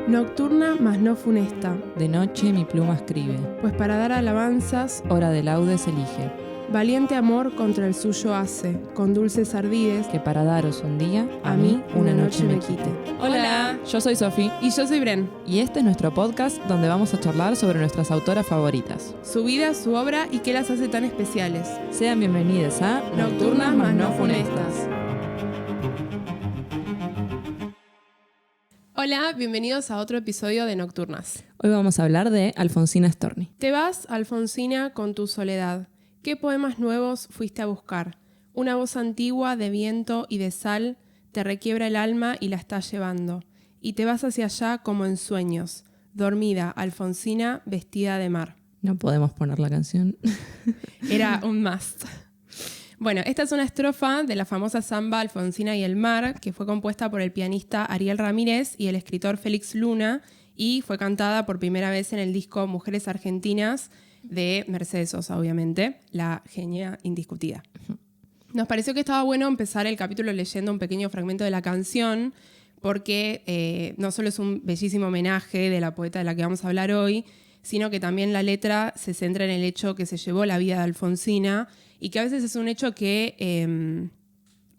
Nocturna, mas no funesta, De noche mi pluma escribe, pues para dar alabanzas, hora de laudes elige, valiente amor contra el suyo hace, con dulces ardides, que para daros un día, a mí una noche me quite. Hola, yo soy Sofi Y yo soy Bren. y este es nuestro podcast donde vamos a charlar sobre nuestras autoras favoritas. Su vida, su obra y qué las hace tan especiales. Sean bienvenidas a Nocturnas, mas no funestas. Hola, bienvenidos a otro episodio de Nocturnas. Hoy vamos a hablar de Alfonsina Storni. Te vas, Alfonsina, con tu soledad. ¿Qué poemas nuevos fuiste a buscar? Una voz antigua de viento y de sal te requiebra el alma y la está llevando. Y te vas hacia allá como en sueños. Dormida, Alfonsina, vestida de mar. No podemos poner la canción. Era un must. Bueno, esta es una estrofa de la famosa samba Alfonsina y el mar, que fue compuesta por el pianista Ariel Ramírez y el escritor Félix Luna, y fue cantada por primera vez en el disco Mujeres Argentinas de Mercedes Sosa, obviamente, la genia indiscutida. Nos pareció que estaba bueno empezar el capítulo leyendo un pequeño fragmento de la canción, porque no solo es un bellísimo homenaje de la poeta de la que vamos a hablar hoy, sino que también la letra se centra en el hecho que se llevó la vida de Alfonsina y que a veces es un hecho que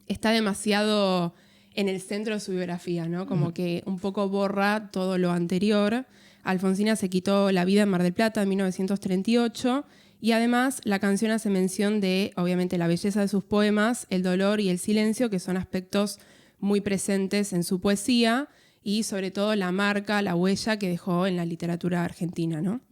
está demasiado en el centro de su biografía, ¿no? Como que un poco borra todo lo anterior. Alfonsina se quitó la vida en Mar del Plata en 1938 y además la canción hace mención de, obviamente, la belleza de sus poemas, el dolor y el silencio, que son aspectos muy presentes en su poesía, y sobre todo la marca, la huella que dejó en la literatura argentina, ¿no?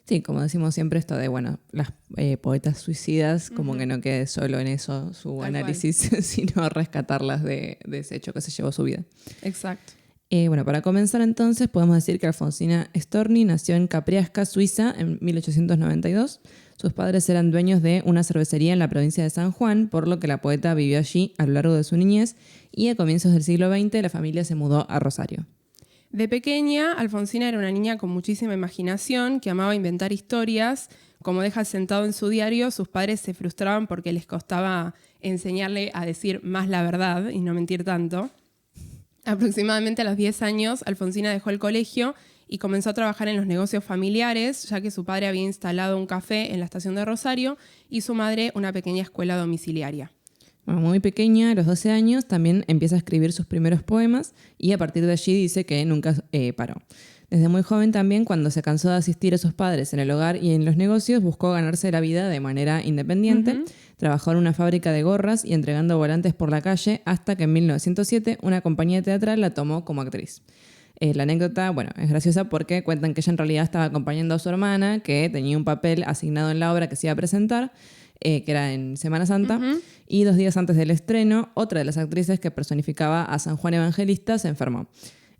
Sí, como decimos siempre esto de, bueno, las poetas suicidas, como que no quede solo en eso su Tal análisis, sino rescatarlas de ese hecho que se llevó su vida. Exacto. Bueno, para comenzar entonces podemos decir que Alfonsina Storni nació en Capriasca, Suiza, en 1892. Sus padres eran dueños de una cervecería en la provincia de San Juan, por lo que la poeta vivió allí a lo largo de su niñez y a comienzos del siglo XX la familia se mudó a Rosario. De pequeña, Alfonsina era una niña con muchísima imaginación, que amaba inventar historias. Como deja sentado en su diario, sus padres se frustraban porque les costaba enseñarle a decir más la verdad y no mentir tanto. Aproximadamente a los 10 años, Alfonsina dejó el colegio y comenzó a trabajar en los negocios familiares, ya que su padre había instalado un café en la estación de Rosario y su madre una pequeña escuela domiciliaria. Bueno, muy pequeña, a los 12 años, también empieza a escribir sus primeros poemas y a partir de allí dice que nunca paró. Desde muy joven también, cuando se cansó de asistir a sus padres en el hogar y en los negocios, buscó ganarse la vida de manera independiente. Trabajó en una fábrica de gorras y entregando volantes por la calle hasta que en 1907 una compañía teatral la tomó como actriz. La anécdota, bueno, es graciosa porque cuentan que ella en realidad estaba acompañando a su hermana, que tenía un papel asignado en la obra que se iba a presentar, que era en Semana Santa, y 2 días antes del estreno, otra de las actrices que personificaba a San Juan Evangelista se enfermó.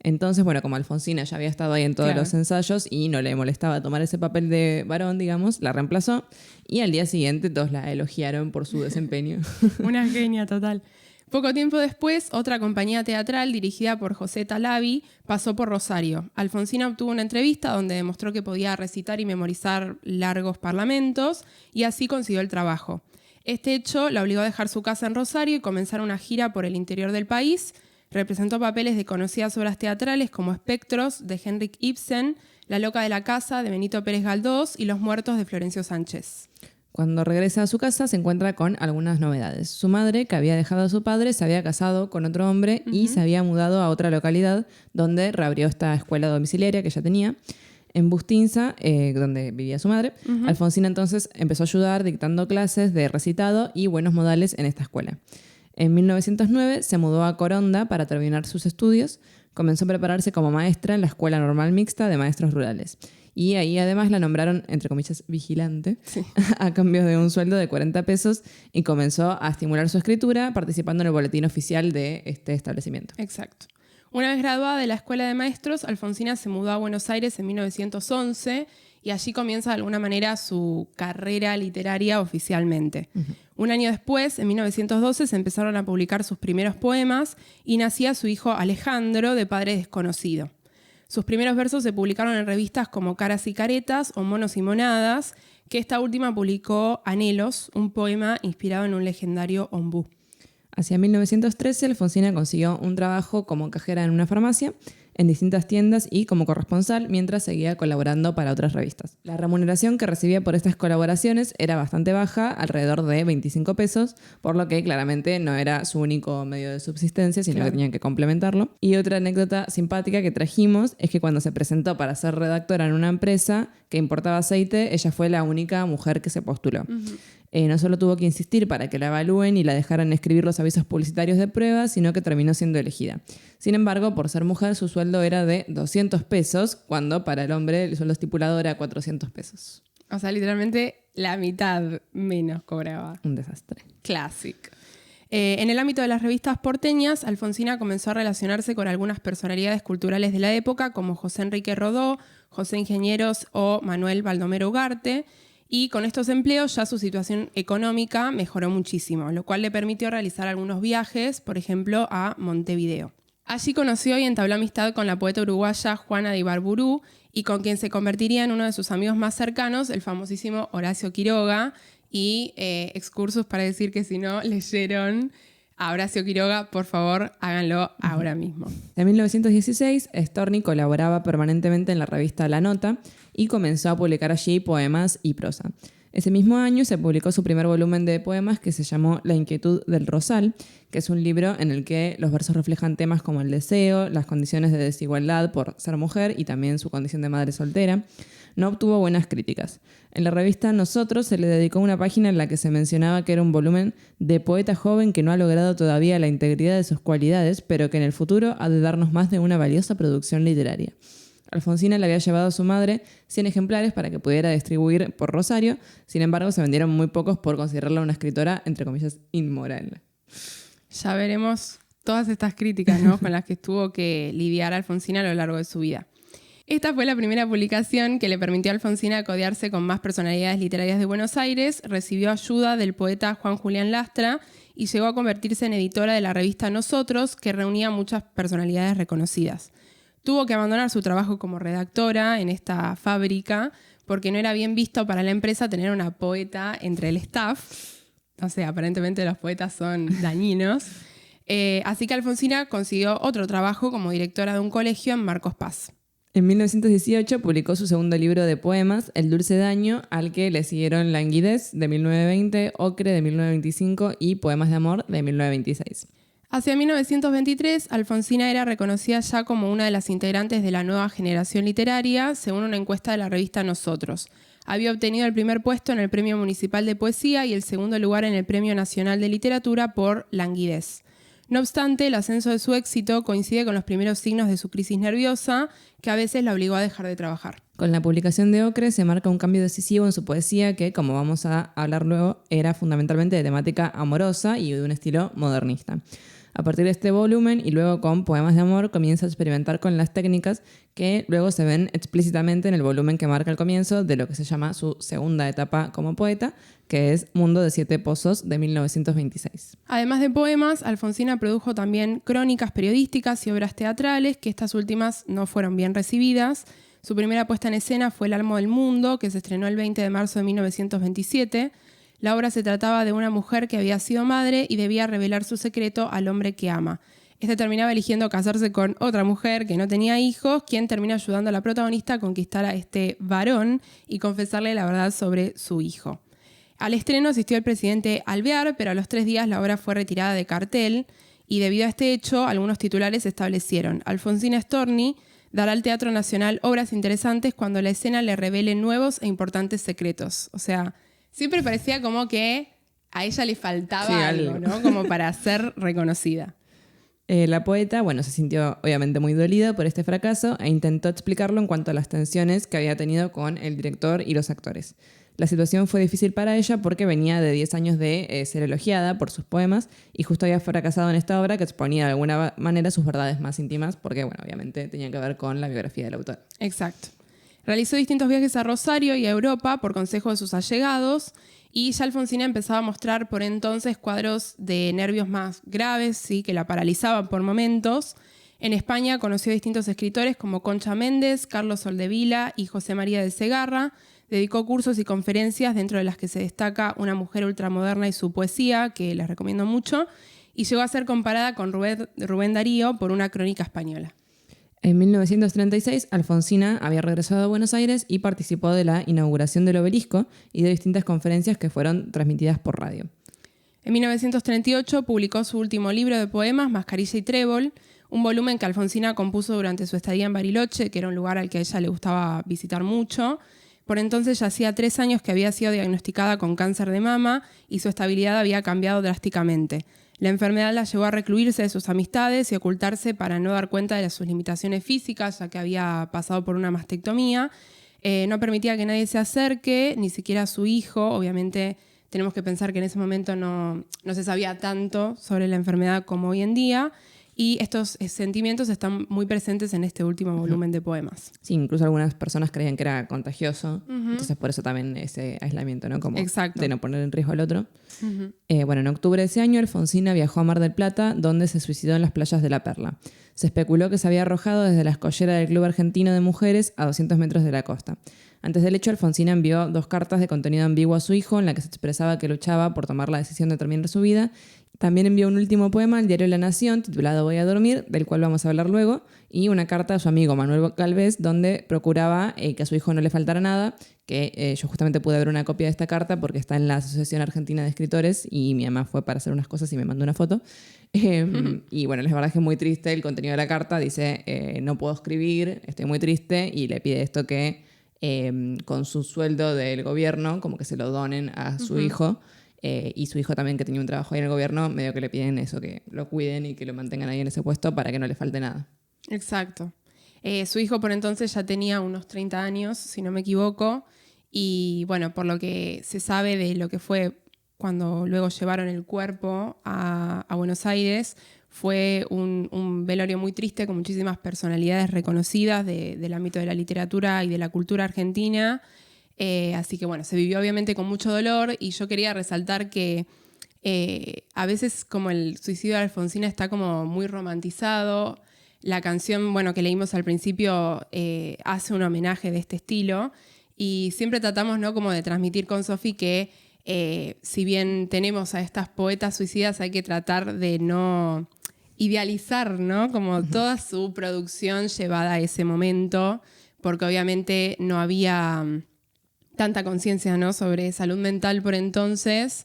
Entonces, bueno, como Alfonsina ya había estado ahí en todos los ensayos y no le molestaba tomar ese papel de varón, digamos, la reemplazó y al día siguiente todos la elogiaron por su desempeño. Una genia total. Poco tiempo después, otra compañía teatral dirigida por José Talavi pasó por Rosario. Alfonsina obtuvo una entrevista donde demostró que podía recitar y memorizar largos parlamentos y así consiguió el trabajo. Este hecho la obligó a dejar su casa en Rosario y comenzar una gira por el interior del país. Representó papeles de conocidas obras teatrales como Espectros, de Henrik Ibsen, La loca de la casa, de Benito Pérez Galdós y Los muertos, de Florencio Sánchez. Cuando regresa a su casa se encuentra con algunas novedades. Su madre, que había dejado a su padre, se había casado con otro hombre y se había mudado a otra localidad donde reabrió esta escuela domiciliaria que ya tenía. En Bustinza, donde vivía su madre, Alfonsina entonces empezó a ayudar dictando clases de recitado y buenos modales en esta escuela. En 1909 se mudó a Coronda para terminar sus estudios. Comenzó a prepararse como maestra en la Escuela Normal Mixta de Maestros Rurales. Y ahí además la nombraron, entre comillas, vigilante, a cambio de un sueldo de 40 pesos y comenzó a estimular su escritura participando en el boletín oficial de este establecimiento. Exacto. Una vez graduada de la Escuela de Maestros, Alfonsina se mudó a Buenos Aires en 1911 y allí comienza de alguna manera su carrera literaria oficialmente. Un año después, en 1912, se empezaron a publicar sus primeros poemas y nacía su hijo Alejandro, de padre desconocido. Sus primeros versos se publicaron en revistas como Caras y Caretas o Monos y Monadas, que esta última publicó Anhelos, un poema inspirado en un legendario ombú. Hacia 1913, Alfonsina consiguió un trabajo como cajera en una farmacia. en distintas tiendas y como corresponsal, mientras seguía colaborando para otras revistas. La remuneración que recibía por estas colaboraciones era bastante baja, alrededor de 25 pesos, por lo que claramente no era su único medio de subsistencia, sino que tenían que complementarlo. Y otra anécdota simpática que trajimos es que cuando se presentó para ser redactora en una empresa que importaba aceite, ella fue la única mujer que se postuló. No solo tuvo que insistir para que la evalúen y la dejaran escribir los avisos publicitarios de prueba, sino que terminó siendo elegida. Sin embargo, por ser mujer, su sueldo era de 200 pesos, cuando para el hombre el sueldo estipulado era 400 pesos. O sea, literalmente la mitad menos cobraba. Un desastre. Classic. En el ámbito de las revistas porteñas, Alfonsina comenzó a relacionarse con algunas personalidades culturales de la época, como José Enrique Rodó, José Ingenieros o Manuel Baldomero Ugarte, y con estos empleos ya su situación económica mejoró muchísimo, lo cual le permitió realizar algunos viajes, por ejemplo, a Montevideo. Allí conoció y entabló amistad con la poeta uruguaya Juana de Ibarburu y con quien se convertiría en uno de sus amigos más cercanos, el famosísimo Horacio Quiroga, y excursus para decir que si no leyeron a Horacio Quiroga, por favor, háganlo ahora mismo. En 1916, Storni colaboraba permanentemente en la revista La Nota y comenzó a publicar allí poemas y prosa. Ese mismo año se publicó su primer volumen de poemas que se llamó La inquietud del rosal, que es un libro en el que los versos reflejan temas como el deseo, las condiciones de desigualdad por ser mujer y también su condición de madre soltera. No obtuvo buenas críticas. En la revista Nosotros se le dedicó una página en la que se mencionaba que era un volumen de poeta joven que no ha logrado todavía la integridad de sus cualidades, pero que en el futuro ha de darnos más de una valiosa producción literaria. Alfonsina le había llevado a su madre 100 ejemplares para que pudiera distribuir por Rosario, sin embargo se vendieron muy pocos por considerarla una escritora, entre comillas, inmoral. Ya veremos todas estas críticas, ¿no?, con las que tuvo que lidiar Alfonsina a lo largo de su vida. Esta fue la primera publicación que le permitió a Alfonsina codearse con más personalidades literarias de Buenos Aires, recibió ayuda del poeta Juan Julián Lastra y llegó a convertirse en editora de la revista Nosotros, que reunía muchas personalidades reconocidas. Tuvo que abandonar su trabajo como redactora en esta fábrica porque no era bien visto para la empresa tener una poeta entre el staff. O sea, aparentemente los poetas son dañinos. Así que Alfonsina consiguió otro trabajo como directora de un colegio en Marcos Paz. En 1918 publicó su segundo libro de poemas, El dulce daño, al que le siguieron Languidez, de 1920, Ocre, de 1925 y Poemas de amor, de 1926. Hacia 1923, Alfonsina era reconocida ya como una de las integrantes de la nueva generación literaria, según una encuesta de la revista Nosotros. Había obtenido el primer puesto en el Premio Municipal de Poesía y el segundo lugar en el Premio Nacional de Literatura por Languidez. No obstante, el ascenso de su éxito coincide con los primeros signos de su crisis nerviosa, que a veces la obligó a dejar de trabajar. Con la publicación de Ocre se marca un cambio decisivo en su poesía que, como vamos a hablar luego, era fundamentalmente de temática amorosa y de un estilo modernista. A partir de este volumen y luego con Poemas de amor comienza a experimentar con las técnicas que luego se ven explícitamente en el volumen que marca el comienzo de lo que se llama su segunda etapa como poeta, que es Mundo de Siete Pozos, de 1926. Además de poemas, Alfonsina produjo también crónicas periodísticas y obras teatrales, que estas últimas no fueron bien recibidas. Su primera puesta en escena fue El Almo del Mundo, que se estrenó el 20 de marzo de 1927. La obra se trataba de una mujer que había sido madre y debía revelar su secreto al hombre que ama. Este terminaba eligiendo casarse con otra mujer que no tenía hijos, quien termina ayudando a la protagonista a conquistar a este varón y confesarle la verdad sobre su hijo. Al estreno asistió el presidente Alvear, pero a los 3 días la obra fue retirada de cartel y debido a este hecho, algunos titulares establecieron: Alfonsina Storni dará al Teatro Nacional obras interesantes cuando la escena le revele nuevos e importantes secretos. O sea, siempre parecía como que a ella le faltaba algo, ¿no? Como para ser reconocida. La poeta, se sintió obviamente muy dolida por este fracaso e intentó explicarlo en cuanto a las tensiones que había tenido con el director y los actores. La situación fue difícil para ella porque venía de 10 años de ser elogiada por sus poemas y justo había fracasado en esta obra que exponía de alguna manera sus verdades más íntimas porque, obviamente tenía que ver con la biografía del autor. Exacto. Realizó distintos viajes a Rosario y a Europa por consejo de sus allegados y ya Alfonsina empezaba a mostrar por entonces cuadros de nervios más graves, ¿sí?, que la paralizaban por momentos. En España conoció a distintos escritores como Concha Méndez, Carlos Soldevila y José María de Segarra. Dedicó cursos y conferencias dentro de las que se destaca Una mujer ultramoderna y su poesía, que les recomiendo mucho, y llegó a ser comparada con Rubén Darío por una crónica española. En 1936, Alfonsina había regresado a Buenos Aires y participó de la inauguración del obelisco y de distintas conferencias que fueron transmitidas por radio. En 1938 publicó su último libro de poemas, Mascarilla y Trébol, un volumen que Alfonsina compuso durante su estadía en Bariloche, que era un lugar al que a ella le gustaba visitar mucho. Por entonces ya hacía 3 años que había sido diagnosticada con cáncer de mama y su estabilidad había cambiado drásticamente. La enfermedad la llevó a recluirse de sus amistades y ocultarse para no dar cuenta de sus limitaciones físicas, ya que había pasado por una mastectomía. No permitía que nadie se acerque, ni siquiera su hijo. Obviamente tenemos que pensar que en ese momento no se sabía tanto sobre la enfermedad como hoy en día. Y estos sentimientos están muy presentes en este último volumen de poemas. Sí, incluso algunas personas creían que era contagioso, entonces por eso también ese aislamiento, ¿no? Como Exacto. de no poner en riesgo al otro. Bueno, en octubre de ese año, Alfonsina viajó a Mar del Plata, donde se suicidó en las playas de La Perla. Se especuló que se había arrojado desde la escollera del Club Argentino de Mujeres a 200 metros de la costa. Antes del hecho, Alfonsina envió 2 cartas de contenido ambiguo a su hijo, en la que se expresaba que luchaba por tomar la decisión de terminar su vida. También envió un último poema al diario La Nación, titulado Voy a dormir, del cual vamos a hablar luego, y una carta a su amigo Manuel Galvez, donde procuraba que a su hijo no le faltara nada, que yo justamente pude ver una copia de esta carta porque está en la Asociación Argentina de Escritores y mi mamá fue para hacer unas cosas y me mandó una foto. Y bueno, la verdad es que es muy triste el contenido de la carta. Dice, no puedo escribir, estoy muy triste, y le pide esto que con su sueldo del gobierno, como que se lo donen a su hijo. Y su hijo también, que tenía un trabajo ahí en el gobierno, medio que le piden eso, que lo cuiden y que lo mantengan ahí en ese puesto para que no le falte nada. Exacto. Su hijo por entonces ya tenía unos 30 años, si no me equivoco, y bueno, por lo que se sabe de lo que fue cuando luego llevaron el cuerpo a Buenos Aires, fue un velorio muy triste con muchísimas personalidades reconocidas del ámbito de la literatura y de la cultura argentina. Así que bueno, se vivió obviamente con mucho dolor, y yo quería resaltar que a veces como el suicidio de Alfonsina está como muy romantizado. La canción, bueno, que leímos al principio hace un homenaje de este estilo, y siempre tratamos, ¿no?, como de transmitir con Sofi que si bien tenemos a estas poetas suicidas, hay que tratar de no idealizar, ¿no?, como toda su producción llevada a ese momento, porque obviamente no había tanta conciencia, ¿no?, sobre salud mental por entonces.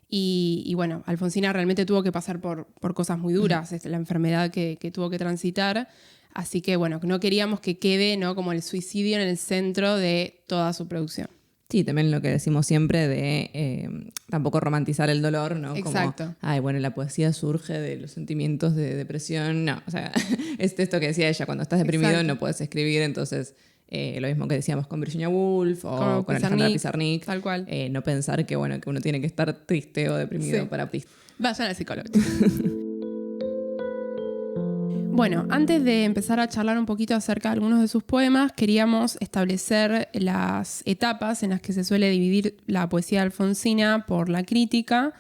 Y bueno, Alfonsina realmente tuvo que pasar por cosas muy duras, la enfermedad que tuvo que transitar. Así que bueno, no queríamos que quede, ¿no?, como el suicidio en el centro de toda su producción. Sí, también lo que decimos siempre de tampoco romantizar el dolor, ¿no? Exacto. Como, ay, bueno, la poesía surge de los sentimientos de depresión. No, o sea, es esto que decía ella, cuando estás deprimido Exacto. no puedes escribir, entonces lo mismo que decíamos con Virginia Woolf o Como con Alejandra Pizarnik, Pizarnik. tal cual. No pensar que, bueno, que uno tiene que estar triste o deprimido Sí. para... Vayan al psicólogo. Bueno, antes de empezar a charlar un poquito acerca de algunos de sus poemas, queríamos establecer las etapas en las que se suele dividir la poesía de Alfonsina por la crítica.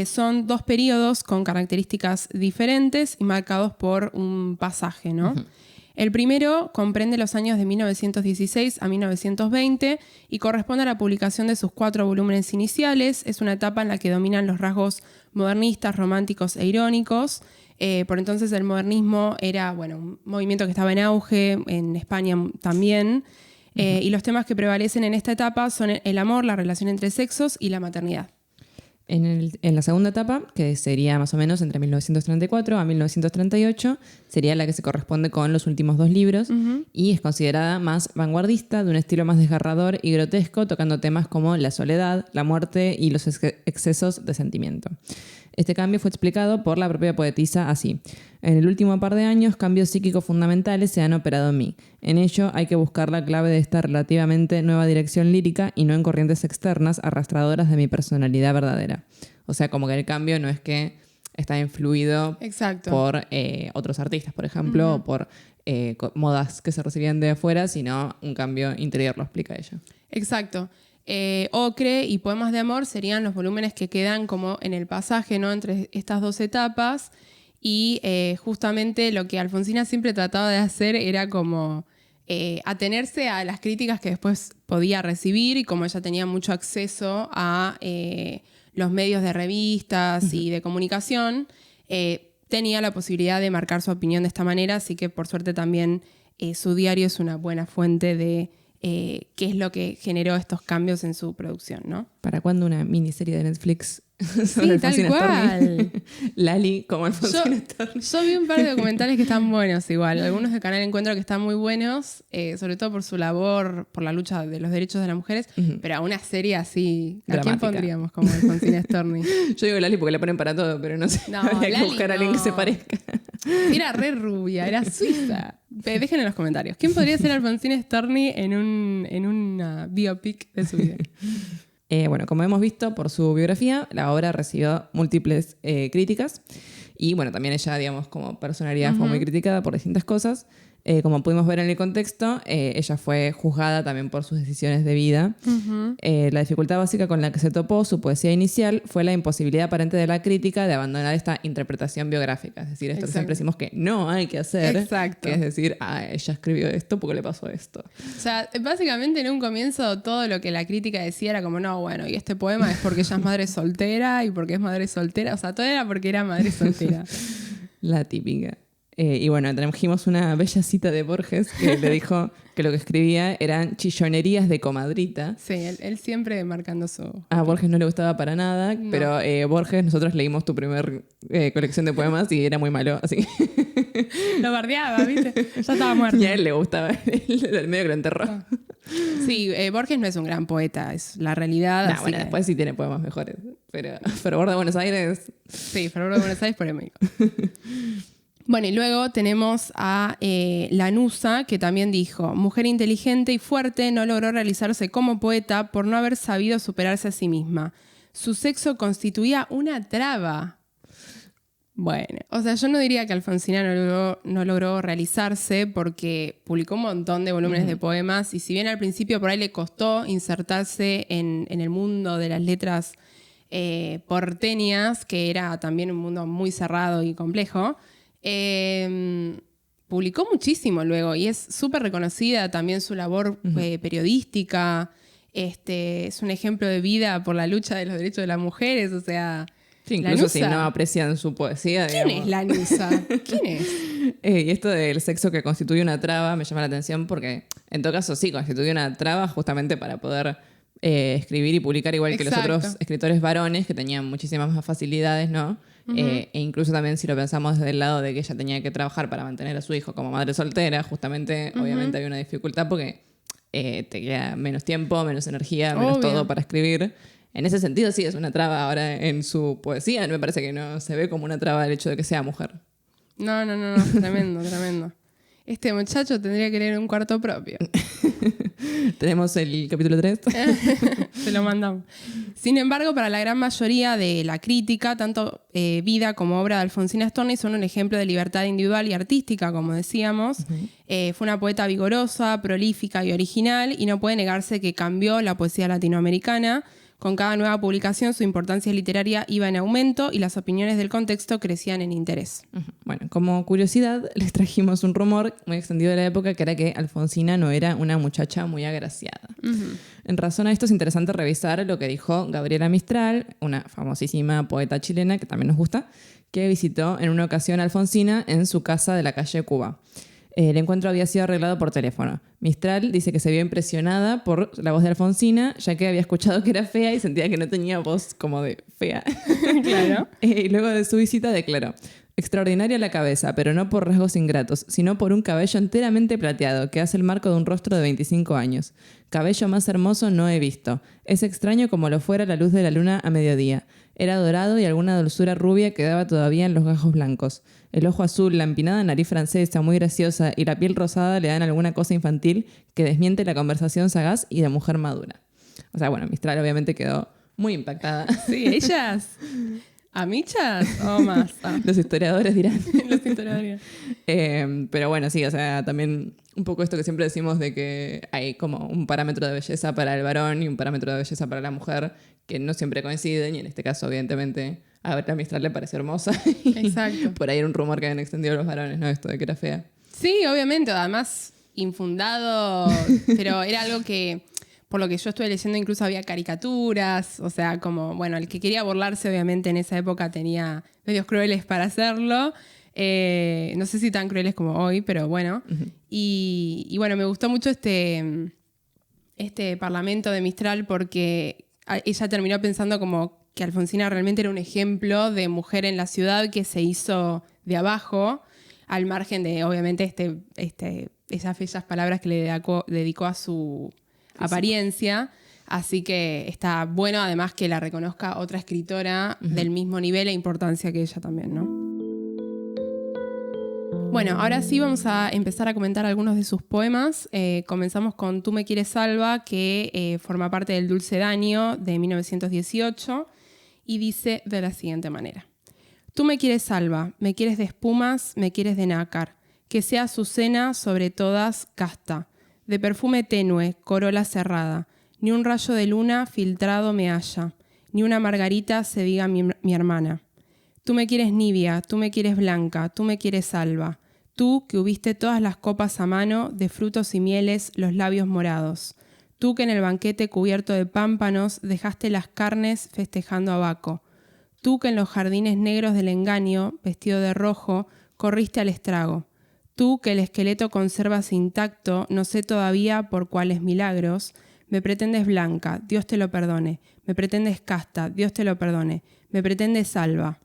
Son 2 periodos con características diferentes y marcados por un pasaje, ¿no? Uh-huh. El primero comprende los años de 1916 a 1920 y corresponde a la publicación de sus 4 volúmenes iniciales. Es una etapa en la que dominan los rasgos modernistas, románticos e irónicos. Por entonces el modernismo era, bueno, un movimiento que estaba en auge, en España también. Y los temas que prevalecen en esta etapa son el amor, la relación entre sexos y la maternidad. En la segunda etapa, que sería más o menos entre 1934 a 1938, sería la que se corresponde con los últimos 2 libros, y es considerada más vanguardista, de un estilo más desgarrador y grotesco, tocando temas como la soledad, la muerte y los excesos de sentimiento. Este cambio fue explicado por la propia poetisa así: en el último par de años, cambios psíquicos fundamentales se han operado en mí. En ello hay que buscar la clave de esta relativamente nueva dirección lírica y no en corrientes externas arrastradoras de mi personalidad verdadera. O sea, como que el cambio no es que está influido Exacto. por otros artistas, por ejemplo, o por modas que se recibían de afuera, sino un cambio interior, lo explica ella. Exacto. Ocre y Poemas de Amor serían los volúmenes que quedan como en el pasaje, ¿no?, entre estas 2 etapas, y justamente lo que Alfonsina siempre trataba de hacer era como atenerse a las críticas que después podía recibir, y como ella tenía mucho acceso a los medios de revistas y de comunicación, tenía la posibilidad de marcar su opinión de esta manera, así que por suerte también su diario es una buena fuente de qué es lo que generó estos cambios en su producción, ¿no? ¿Para cuándo una miniserie de Netflix sobre Sí, tal Alfonsina cual. Storni? Lali como Alfonsina Storni. Yo vi un par de documentales que están buenos igual. Algunos del canal encuentro que están muy buenos, sobre todo por su labor, por la lucha de los derechos de las mujeres, pero a una serie así, ¿a quién Dramática. pondríamos como Alfonsina Storni? Yo digo Lali porque la ponen para todo, pero no sé. No, Habría que Lali buscar a alguien que no. se parezca. Era re rubia, era suiza. Dejen en los comentarios. ¿Quién podría ser Alfonsina Storni en una biopic de su vida? Bueno, como hemos visto por su biografía, la obra recibió múltiples críticas y bueno, también ella, digamos, como personalidad fue muy criticada por distintas cosas. Como pudimos ver en el contexto, ella fue juzgada también por sus decisiones de vida. La dificultad básica con la que se topó su poesía inicial fue la imposibilidad aparente de la crítica de abandonar esta interpretación biográfica. Es decir, esto que siempre decimos que no hay que hacer. Exacto. Que es decir, ella escribió esto porque le pasó esto. O sea, básicamente en un comienzo todo lo que la crítica decía era como, no, bueno, y este poema es porque ella es madre soltera y porque es madre soltera. O sea, todo era porque era madre soltera. La típica. Y bueno, trajimos una bella cita de Borges que le dijo que lo que escribía eran chillonerías de comadrita. Sí, él siempre marcando su... A Borges no le gustaba para nada, No. pero Borges, nosotros leímos tu primer colección de poemas y era muy malo, así Lo bardeaba, ¿viste? Ya estaba muerto. y a él le gustaba, el medio que lo enterró. Ah. Sí, Borges no es un gran poeta, es la realidad. Nah, así bueno, que- después sí tiene poemas mejores, pero Borda de Buenos Aires... Sí, Fervor de Buenos Aires polémico. Bueno, y luego tenemos a Lanusa, que también dijo, mujer inteligente y fuerte, no logró realizarse como poeta por no haber sabido superarse a sí misma. Su sexo constituía una traba. Bueno, o sea, yo no diría que Alfonsina no logró realizarse porque publicó un montón de volúmenes de poemas y si bien al principio por ahí le costó insertarse en el mundo de las letras porteñas, que era también un mundo muy cerrado y complejo, publicó muchísimo luego y es súper reconocida también su labor periodística. Es un ejemplo de vida por la lucha de los derechos de las mujeres, o sea... Sí, incluso si Lanusa. no aprecian su poesía, ¿Quién digamos. es Lanusa? ¿Quién es? Y esto del sexo que constituye una traba me llama la atención porque, en todo caso, sí, constituye una traba justamente para poder escribir y publicar igual que los Exacto. otros escritores varones que tenían muchísimas más facilidades, ¿no? E incluso también si lo pensamos desde el lado de que ella tenía que trabajar para mantener a su hijo como madre soltera, justamente, obviamente había una dificultad porque te queda menos tiempo, menos energía, menos Obvio. todo para escribir. En ese sentido sí es una traba ahora en su poesía. Me parece que no se ve como una traba el hecho de que sea mujer. No, tremendo, tremendo. Este muchacho tendría que leer un cuarto propio. Tenemos el capítulo 3. Se lo mandamos. Sin embargo, para la gran mayoría de la crítica, tanto vida como obra de Alfonsina Storni son un ejemplo de libertad individual y artística, como decíamos. Fue una poeta vigorosa, prolífica y original, y no puede negarse que cambió la poesía latinoamericana. Con cada nueva publicación, su importancia literaria iba en aumento y las opiniones del contexto crecían en interés. Bueno, como curiosidad, les trajimos un rumor muy extendido de la época que era que Alfonsina no era una muchacha muy agraciada. En razón a esto es interesante revisar lo que dijo Gabriela Mistral, una famosísima poeta chilena que también nos gusta, que visitó en una ocasión a Alfonsina en su casa de la calle Cuba. El encuentro había sido arreglado por teléfono. Mistral dice que se vio impresionada por la voz de Alfonsina, ya que había escuchado que era fea y sentía que no tenía voz como de fea. Claro. Y luego de su visita declaró: extraordinaria la cabeza, pero no por rasgos ingratos, sino por un cabello enteramente plateado que hace el marco de un rostro de 25 años. Cabello más hermoso no he visto. Es extraño como lo fuera la luz de la luna a mediodía. Era dorado y alguna dulzura rubia quedaba todavía en los gajos blancos. El ojo azul, la empinada nariz francesa, muy graciosa, y la piel rosada le dan alguna cosa infantil que desmiente la conversación sagaz y de mujer madura. O sea, bueno, Mistral obviamente quedó muy impactada. Sí, ellas. ¿Amichas o más? Los historiadores dirán. Los historiadores. Pero bueno, sí, o sea, también un poco esto que siempre decimos de que hay como un parámetro de belleza para el varón y un parámetro de belleza para la mujer que no siempre coinciden, y en este caso, evidentemente, a Gabriela Mistral le pareció hermosa. Exacto. Por ahí era un rumor que habían extendido los varones, ¿no? Esto de que era fea. Sí, obviamente, además infundado, pero era algo que por lo que yo estuve leyendo, incluso había caricaturas, o sea, como, bueno, el que quería burlarse, obviamente, en esa época tenía medios crueles para hacerlo. No sé si tan crueles como hoy, pero bueno. Uh-huh. Y bueno, me gustó mucho este parlamento de Mistral porque ella terminó pensando como que Alfonsina realmente era un ejemplo de mujer en la ciudad que se hizo de abajo, al margen de, obviamente, esas bellas palabras que le dedicó a su apariencia. Así que está bueno, además, que la reconozca otra escritora uh-huh. del mismo nivel e importancia que ella también, ¿no? Bueno, ahora sí vamos a empezar a comentar algunos de sus poemas. Comenzamos con Tú me quieres salva, que forma parte del Dulce Daño de 1918 y dice de la siguiente manera. Tú me quieres salva, me quieres de espumas, me quieres de nácar, que sea Azucena sobre todas casta, de perfume tenue, corola cerrada, ni un rayo de luna filtrado me halla, ni una margarita se diga mi hermana. Tú me quieres nibia, tú me quieres blanca, tú me quieres salva. Tú que hubiste todas las copas a mano, de frutos y mieles los labios morados. Tú que en el banquete cubierto de pámpanos dejaste las carnes festejando a Baco. Tú que en los jardines negros del engaño, vestido de rojo, corriste al estrago. Tú que el esqueleto conservas intacto, no sé todavía por cuáles milagros. Me pretendes blanca, Dios te lo perdone. Me pretendes casta, Dios te lo perdone. Me pretendes salva.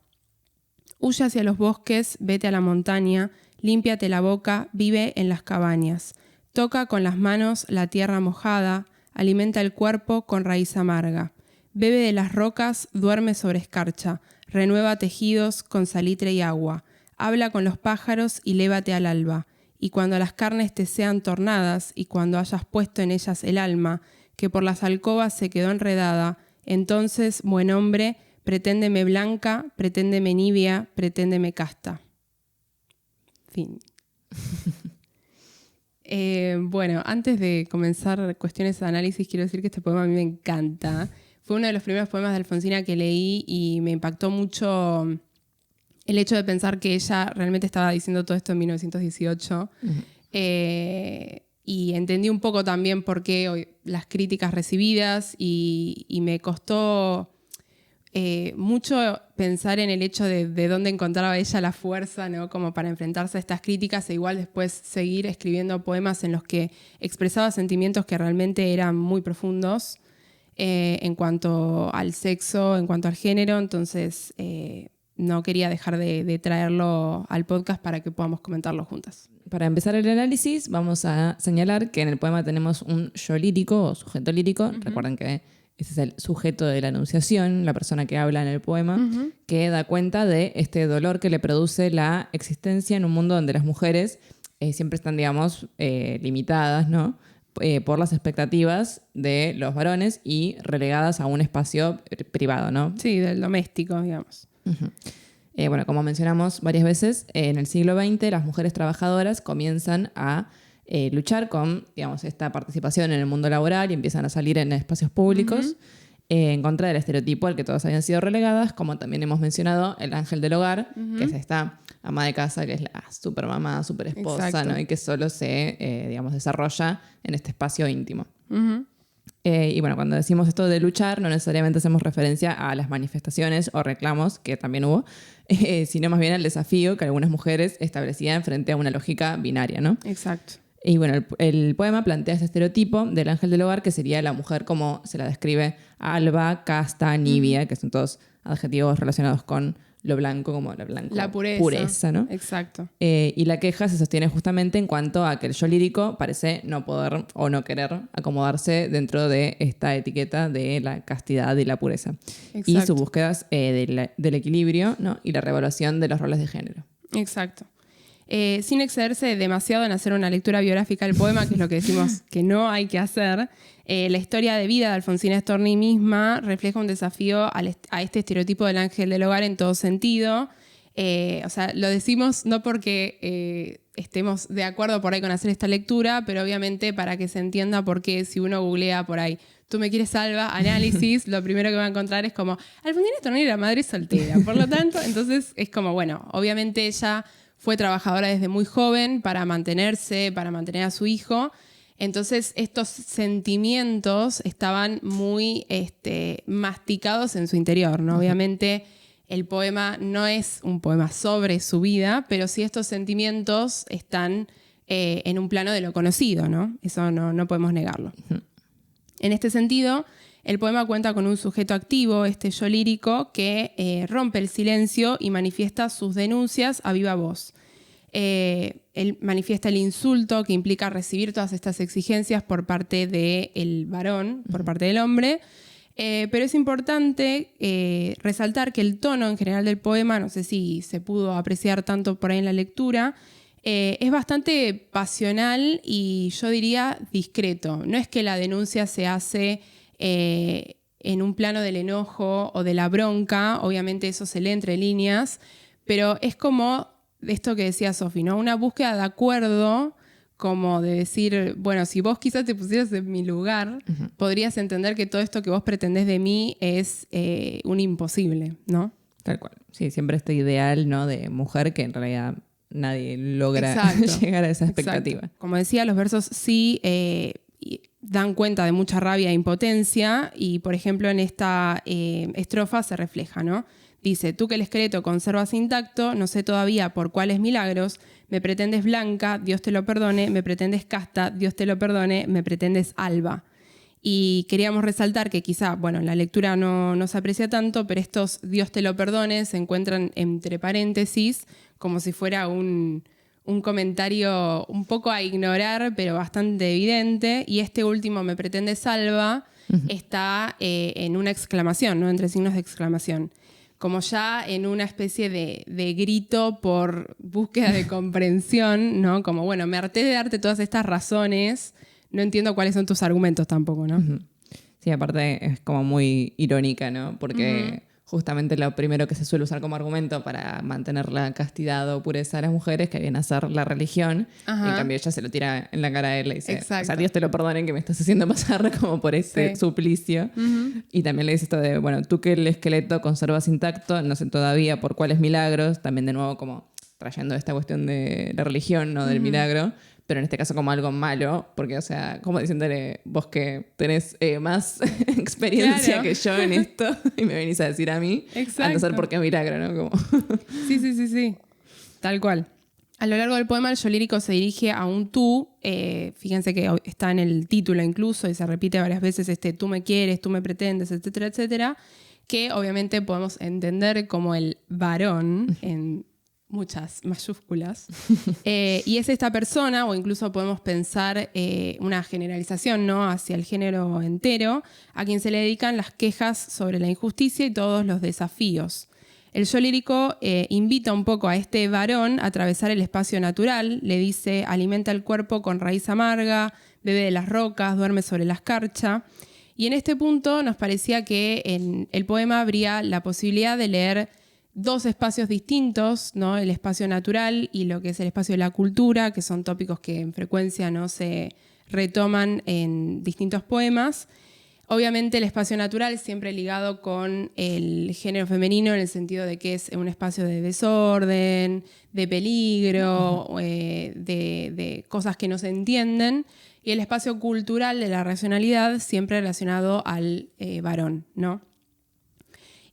Huye hacia los bosques, vete a la montaña, límpiate la boca, vive en las cabañas. Toca con las manos la tierra mojada, alimenta el cuerpo con raíz amarga. Bebe de las rocas, duerme sobre escarcha, renueva tejidos con salitre y agua. Habla con los pájaros y lévate al alba. Y cuando las carnes te sean tornadas y cuando hayas puesto en ellas el alma, que por las alcobas se quedó enredada, entonces, buen hombre, preténdeme blanca, preténdeme nibia, preténdeme casta. Fin. Bueno, antes de comenzar cuestiones de análisis, quiero decir que este poema a mí me encanta. Fue uno de los primeros poemas de Alfonsina que leí y me impactó mucho el hecho de pensar que ella realmente estaba diciendo todo esto en 1918. Uh-huh. Y entendí un poco también por qué hoy las críticas recibidas y me costó mucho pensar en el hecho de dónde encontraba ella la fuerza, ¿no? Como para enfrentarse a estas críticas e igual después seguir escribiendo poemas en los que expresaba sentimientos que realmente eran muy profundos en cuanto al sexo, en cuanto al género. Entonces no quería dejar de traerlo al podcast para que podamos comentarlo juntas. Para empezar el análisis vamos a señalar que en el poema tenemos un yo lírico o sujeto lírico. Uh-huh. Recuerden que ese es el sujeto de la enunciación, la persona que habla en el poema, uh-huh. que da cuenta de este dolor que le produce la existencia en un mundo donde las mujeres siempre están, digamos, limitadas, ¿no? Por las expectativas de los varones y relegadas a un espacio privado, ¿no? Sí, del doméstico, digamos. Uh-huh. Bueno, como mencionamos varias veces, en el siglo XX las mujeres trabajadoras comienzan a luchar con, digamos, esta participación en el mundo laboral y empiezan a salir en espacios públicos uh-huh. En contra del estereotipo al que todas habían sido relegadas, como también hemos mencionado el ángel del hogar, uh-huh. que es esta ama de casa que es la super mamá, super esposa, ¿no? Y que solo se digamos, desarrolla en este espacio íntimo. Uh-huh. Y bueno, cuando decimos esto de luchar, no necesariamente hacemos referencia a las manifestaciones o reclamos, que también hubo, sino más bien al desafío que algunas mujeres establecían frente a una lógica binaria, ¿no? Exacto. Y bueno, el poema plantea este estereotipo del ángel del hogar, que sería la mujer como se la describe alba, casta, nibia, uh-huh. que son todos adjetivos relacionados con lo blanco, como la blanco. La pureza, ¿no? Exacto. Y la queja se sostiene justamente en cuanto a que el yo lírico parece no poder o no querer acomodarse dentro de esta etiqueta de la castidad y la pureza. Exacto. Y sus búsquedas del equilibrio, ¿no? Y la reevaluación de los roles de género. Exacto. Sin excederse demasiado en hacer una lectura biográfica del poema, que es lo que decimos que no hay que hacer, la historia de vida de Alfonsina Storni misma refleja un desafío a este estereotipo del ángel del hogar en todo sentido. O sea, lo decimos no porque estemos de acuerdo por ahí con hacer esta lectura, pero obviamente para que se entienda por qué si uno googlea por ahí Tú me quieres salva, análisis, lo primero que va a encontrar es como Alfonsina Storni era madre soltera. Por lo tanto, entonces es como, bueno, obviamente ella fue trabajadora desde muy joven para mantenerse, para mantener a su hijo. Entonces estos sentimientos estaban muy masticados en su interior, ¿no? Obviamente el poema no es un poema sobre su vida, pero sí estos sentimientos están en un plano de lo conocido, ¿no? Eso no podemos negarlo. En este sentido, el poema cuenta con un sujeto activo, yo lírico, que rompe el silencio y manifiesta sus denuncias a viva voz. Él manifiesta el insulto que implica recibir todas estas exigencias por parte del varón, por parte del hombre. Pero es importante resaltar que el tono en general del poema, no sé si se pudo apreciar tanto por ahí en la lectura, es bastante pasional y yo diría discreto. No es que la denuncia se hace en un plano del enojo o de la bronca, obviamente eso se lee entre líneas, pero es como esto que decía Sofi, ¿no? Una búsqueda de acuerdo, como de decir, bueno, si vos quizás te pusieras en mi lugar, podrías entender que todo esto que vos pretendés de mí es un imposible, ¿no? Tal cual. Sí, siempre este ideal, ¿no? De mujer que en realidad nadie logra llegar a esa expectativa. Exacto. Como decía, los versos sí dan cuenta de mucha rabia e impotencia y, por ejemplo, en esta estrofa se refleja, ¿no? Dice, tú que el esqueleto conservas intacto, no sé todavía por cuáles milagros, me pretendes blanca, Dios te lo perdone, me pretendes casta, Dios te lo perdone, me pretendes alba. Y queríamos resaltar que quizá, bueno, en la lectura no se aprecia tanto, pero estos Dios te lo perdone se encuentran entre paréntesis como si fuera un comentario un poco a ignorar, pero bastante evidente. Y este último, me pretendes alba, está en una exclamación, ¿no? Entre signos de exclamación. Como ya en una especie de grito por búsqueda de comprensión, ¿no? Como, bueno, me harté de darte todas estas razones, no entiendo cuáles son tus argumentos tampoco, ¿no? Sí, aparte es como muy irónica, ¿no? Porque justamente lo primero que se suele usar como argumento para mantener la castidad o pureza de las mujeres que viene a ser la religión. Y en cambio ella se lo tira en la cara a él y dice, exacto, o sea, Dios te lo perdone que me estás haciendo pasar como por este suplicio. Y también le dice esto de, bueno, tú que el esqueleto conservas intacto, no sé todavía por cuáles milagros, también de nuevo como trayendo esta cuestión de la religión, ¿no? Del milagro, pero en este caso como algo malo, porque, o sea, como diciéndole, vos que tenés más experiencia que yo en esto y me venís a decir a mí, a no ser por qué milagro, ¿no? Como Sí, tal cual. A lo largo del poema el yo lírico se dirige a un tú, fíjense que está en el título incluso y se repite varias veces tú me quieres, tú me pretendes, etcétera, etcétera, que obviamente podemos entender como el varón en muchas mayúsculas, y es esta persona, o incluso podemos pensar una generalización, ¿no? Hacia el género entero, a quien se le dedican las quejas sobre la injusticia y todos los desafíos. El yo lírico invita un poco a este varón a atravesar el espacio natural, le dice, alimenta el cuerpo con raíz amarga, bebe de las rocas, duerme sobre la escarcha. Y en este punto nos parecía que en el poema habría la posibilidad de leer dos espacios distintos, ¿no? El espacio natural y lo que es el espacio de la cultura, que son tópicos que en frecuencia no se retoman en distintos poemas. Obviamente el espacio natural siempre ligado con el género femenino en el sentido de que es un espacio de desorden, de peligro, de cosas que no se entienden, y el espacio cultural de la racionalidad siempre relacionado al varón, ¿no?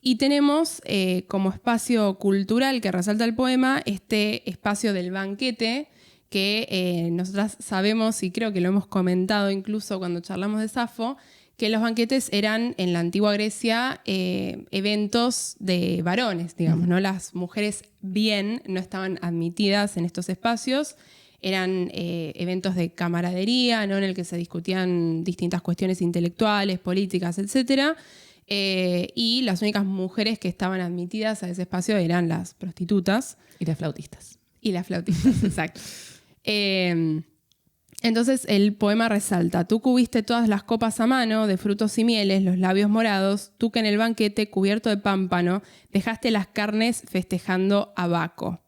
Y tenemos como espacio cultural que resalta el poema este espacio del banquete que nosotras sabemos, y creo que lo hemos comentado incluso cuando charlamos de Safo, que los banquetes eran en la antigua Grecia eventos de varones, digamos, ¿no? Las mujeres bien no estaban admitidas en estos espacios, eran eventos de camaradería, ¿no? En el que se discutían distintas cuestiones intelectuales, políticas, etcétera. Y las únicas mujeres que estaban admitidas a ese espacio eran las prostitutas. Y las flautistas. Exacto. Entonces el poema resalta, tú cubiste todas las copas a mano de frutos y mieles, los labios morados, tú que en el banquete cubierto de pámpano dejaste las carnes festejando a Baco.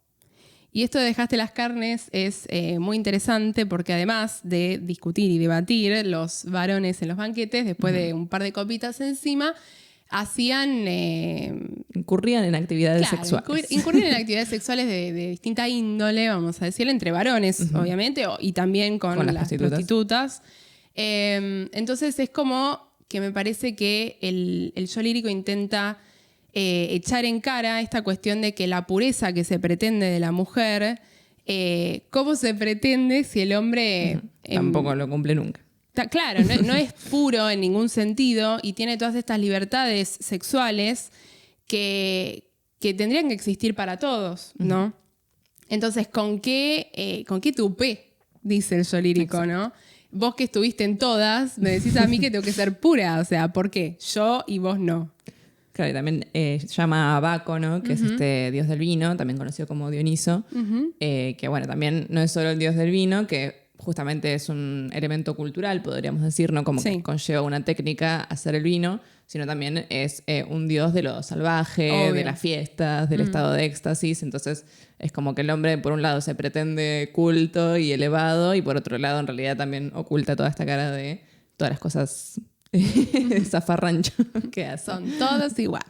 Y esto de dejaste las carnes es muy interesante porque además de discutir y debatir los varones en los banquetes, después de un par de copitas encima, hacían... Incurrían en actividades sexuales. Incurrían en actividades sexuales de distinta índole, vamos a decir, entre varones, obviamente, y también con las prostitutas. Entonces es como que me parece que el yo lírico intenta echar en cara esta cuestión de que la pureza que se pretende de la mujer, ¿cómo se pretende si el hombre... Tampoco lo cumple nunca. Claro, no es puro en ningún sentido y tiene todas estas libertades sexuales que tendrían que existir para todos, ¿no? Entonces, ¿con qué tupé? Dice el yo lírico, exacto, ¿no? Vos que estuviste en todas, me decís a mí que tengo que ser pura, o sea, ¿por qué? Yo y vos no. Claro, y también llama a Baco, ¿no? Que es este dios del vino, también conocido como Dioniso, que bueno, también no es solo el dios del vino, que justamente es un elemento cultural, podríamos decir, ¿no? Como que conlleva una técnica a hacer el vino, sino también es un dios de lo salvaje, obvio, de las fiestas, del estado de éxtasis. Entonces es como que el hombre, por un lado, se pretende culto y elevado, y por otro lado, en realidad también oculta toda esta cara de todas las cosas zafarrancho que hace. Son todos igual.